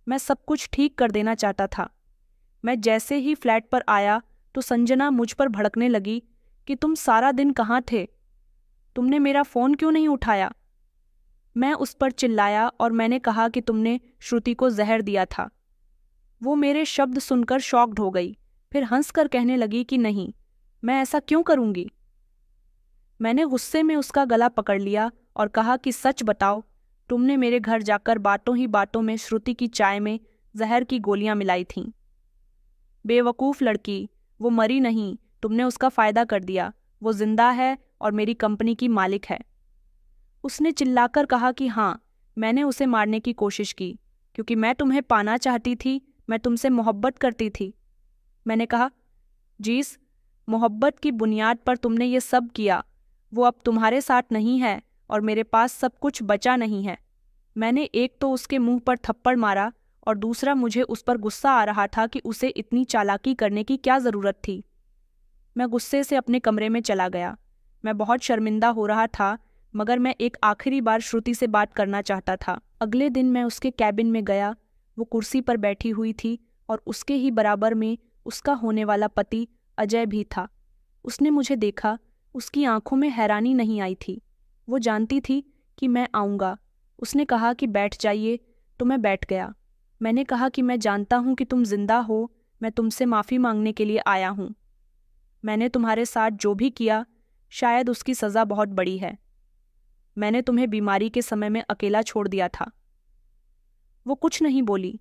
मैं सब कुछ ठीक कर देना चाहता था। मैं जैसे ही फ्लैट पर आया तो संजना मुझ पर भड़कने लगी कि तुम सारा दिन कहाँ थे, तुमने मेरा फ़ोन क्यों नहीं उठाया। मैं उस पर चिल्लाया और मैंने कहा कि तुमने श्रुति को जहर दिया था। वो मेरे शब्द सुनकर शॉक्ड हो गई, फिर हंसकर कहने लगी कि नहीं, मैं ऐसा क्यों करूंगी। मैंने गुस्से में उसका गला पकड़ लिया और कहा कि सच बताओ, तुमने मेरे घर जाकर बातों ही बातों में श्रुति की चाय में जहर की गोलियां मिलाई थीं। बेवकूफ़ लड़की, वो मरी नहीं, तुमने उसका फ़ायदा कर दिया। वो जिंदा है और मेरी कंपनी की मालिक है। उसने चिल्लाकर कहा कि हाँ, मैंने उसे मारने की कोशिश की क्योंकि मैं तुम्हें पाना चाहती थी, मैं तुमसे मोहब्बत करती थी। मैंने कहा, जीस, मोहब्बत की बुनियाद पर तुमने ये सब किया। वो अब तुम्हारे साथ नहीं है और मेरे पास सब कुछ बचा नहीं है। मैंने एक तो उसके मुंह पर थप्पड़ मारा और दूसरा मुझे उस पर गुस्सा आ रहा था कि उसे इतनी चालाकी करने की क्या ज़रूरत थी। मैं गुस्से से अपने कमरे में चला गया। मैं बहुत शर्मिंदा हो रहा था, मगर मैं एक आखिरी बार श्रुति से बात करना चाहता था। अगले दिन मैं उसके कैबिन में गया। वो कुर्सी पर बैठी हुई थी और उसके ही बराबर में उसका होने वाला पति अजय भी था। उसने मुझे देखा। उसकी आंखों में हैरानी नहीं आई थी। वो जानती थी कि मैं आऊँगा। उसने कहा कि बैठ जाइए, तो मैं बैठ गया। मैंने कहा कि मैं जानता हूँ कि तुम जिंदा हो, मैं तुमसे माफ़ी मांगने के लिए आया हूँ। मैंने तुम्हारे साथ जो भी किया, शायद उसकी सज़ा बहुत बड़ी है। मैंने तुम्हें बीमारी के समय में अकेला छोड़ दिया था। वो कुछ नहीं बोली।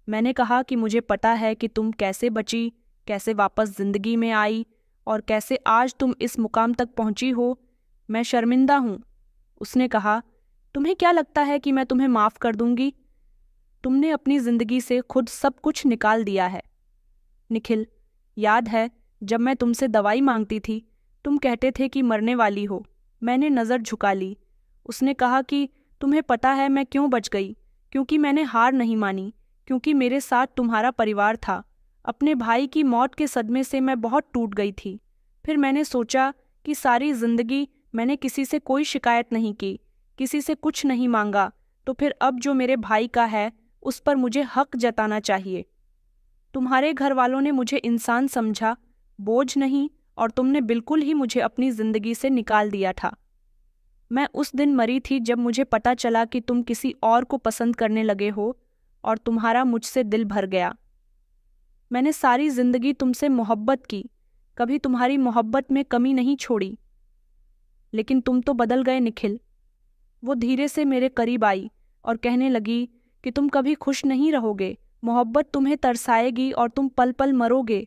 मैंने कहा कि मुझे पता है कि तुम कैसे बची, कैसे वापस जिंदगी में आई और कैसे आज तुम इस मुकाम तक पहुंची हो। मैं शर्मिंदा हूँ। उसने कहा, तुम्हें क्या लगता है कि मैं तुम्हें माफ़ कर दूंगी? तुमने अपनी ज़िंदगी से खुद सब कुछ निकाल दिया है। निखिल, याद है जब मैं तुमसे दवाई मांगती थी, तुम कहते थे कि मरने वाली हो। मैंने नज़र झुका ली। उसने कहा कि तुम्हें पता है मैं क्यों बच गई? क्योंकि मैंने हार नहीं मानी, क्योंकि मेरे साथ तुम्हारा परिवार था। अपने भाई की मौत के सदमे से मैं बहुत टूट गई थी। फिर मैंने सोचा कि सारी ज़िंदगी मैंने किसी से कोई शिकायत नहीं की, किसी से कुछ नहीं मांगा, तो फिर अब जो मेरे भाई का है उस पर मुझे हक जताना चाहिए। तुम्हारे घर वालों ने मुझे इंसान समझा, बोझ नहीं, और तुमने बिल्कुल ही मुझे अपनी ज़िंदगी से निकाल दिया था। मैं उस दिन मरी थी जब मुझे पता चला कि तुम किसी और को पसंद करने लगे हो और तुम्हारा मुझसे दिल भर गया। मैंने सारी ज़िंदगी तुमसे मोहब्बत की, कभी तुम्हारी मोहब्बत में कमी नहीं छोड़ी। लेकिन तुम तो बदल गए निखिल। वो धीरे से मेरे करीब आई और कहने लगी कि तुम कभी खुश नहीं रहोगे, मोहब्बत तुम्हें तरसाएगी और तुम पल पल मरोगे।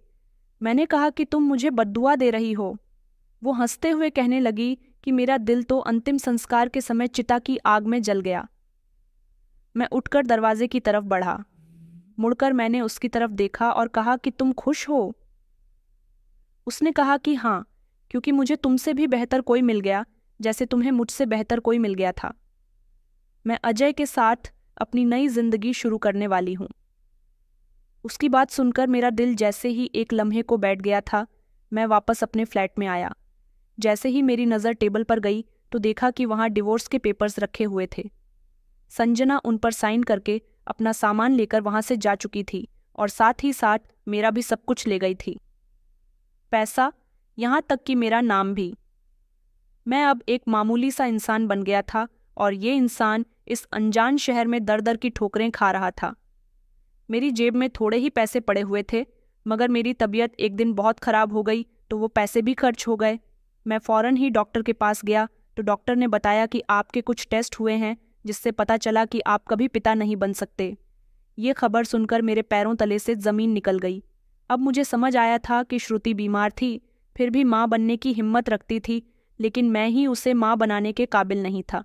मैंने कहा कि तुम मुझे बद्दुआ दे रही हो। वो हंसते हुए कहने लगी कि मेरा दिल तो अंतिम संस्कार के समय चिता की आग में जल गया। मैं उठकर दरवाजे की तरफ बढ़ा। मुड़कर मैंने उसकी तरफ देखा और कहा कि तुम खुश हो? उसने कहा कि हाँ, क्योंकि मुझे तुमसे भी बेहतर कोई मिल गया, जैसे तुम्हें मुझसे बेहतर कोई मिल गया था। मैं अजय के साथ अपनी नई जिंदगी शुरू करने वाली हूँ। उसकी बात सुनकर मेरा दिल जैसे ही एक लम्हे को बैठ गया था। मैं वापस अपने फ्लैट में आया। जैसे ही मेरी नज़र टेबल पर गई तो देखा कि वहाँ डिवोर्स के पेपर्स रखे हुए थे। संजना उन पर साइन करके अपना सामान लेकर वहाँ से जा चुकी थी और साथ ही साथ मेरा भी सब कुछ ले गई थी, पैसा, यहाँ तक कि मेरा नाम भी। मैं अब एक मामूली सा इंसान बन गया था और ये इंसान इस अनजान शहर में दर दर की ठोकरें खा रहा था। मेरी जेब में थोड़े ही पैसे पड़े हुए थे, मगर मेरी तबीयत एक दिन बहुत खराब हो गई तो वो पैसे भी खर्च हो गए। मैं फ़ौरन ही डॉक्टर के पास गया तो डॉक्टर ने बताया कि आपके कुछ टेस्ट हुए हैं जिससे पता चला कि आप कभी पिता नहीं बन सकते। ये खबर सुनकर मेरे पैरों तले से ज़मीन निकल गई। अब मुझे समझ आया था कि श्रुति बीमार थी, फिर भी माँ बनने की हिम्मत रखती थी, लेकिन मैं ही उसे माँ बनाने के काबिल नहीं था।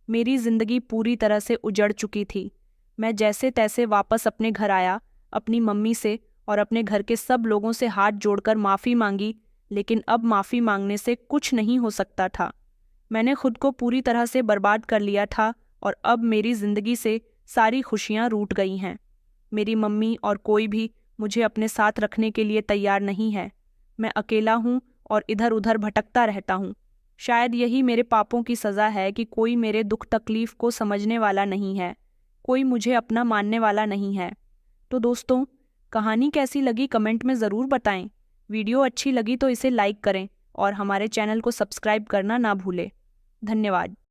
मेरी जिंदगी पूरी तरह से उजड़ चुकी थी। मैं जैसे तैसे वापस अपने घर आया, अपनी मम्मी से और अपने घर के सब लोगों से हाथ जोड़कर माफ़ी मांगी, लेकिन अब माफ़ी मांगने से कुछ नहीं हो सकता था। मैंने खुद को पूरी तरह से बर्बाद कर लिया था और अब मेरी ज़िंदगी से सारी खुशियाँ रूठ गई हैं। मेरी मम्मी और कोई भी मुझे अपने साथ रखने के लिए तैयार नहीं है। मैं अकेला हूँ और इधर उधर भटकता रहता हूँ। शायद यही मेरे पापों की सज़ा है कि कोई मेरे दुख तकलीफ को समझने वाला नहीं है, कोई मुझे अपना मानने वाला नहीं है। तो दोस्तों, कहानी कैसी लगी कमेंट में ज़रूर बताएं। वीडियो अच्छी लगी तो इसे लाइक करें और हमारे चैनल को सब्सक्राइब करना ना भूलें। धन्यवाद।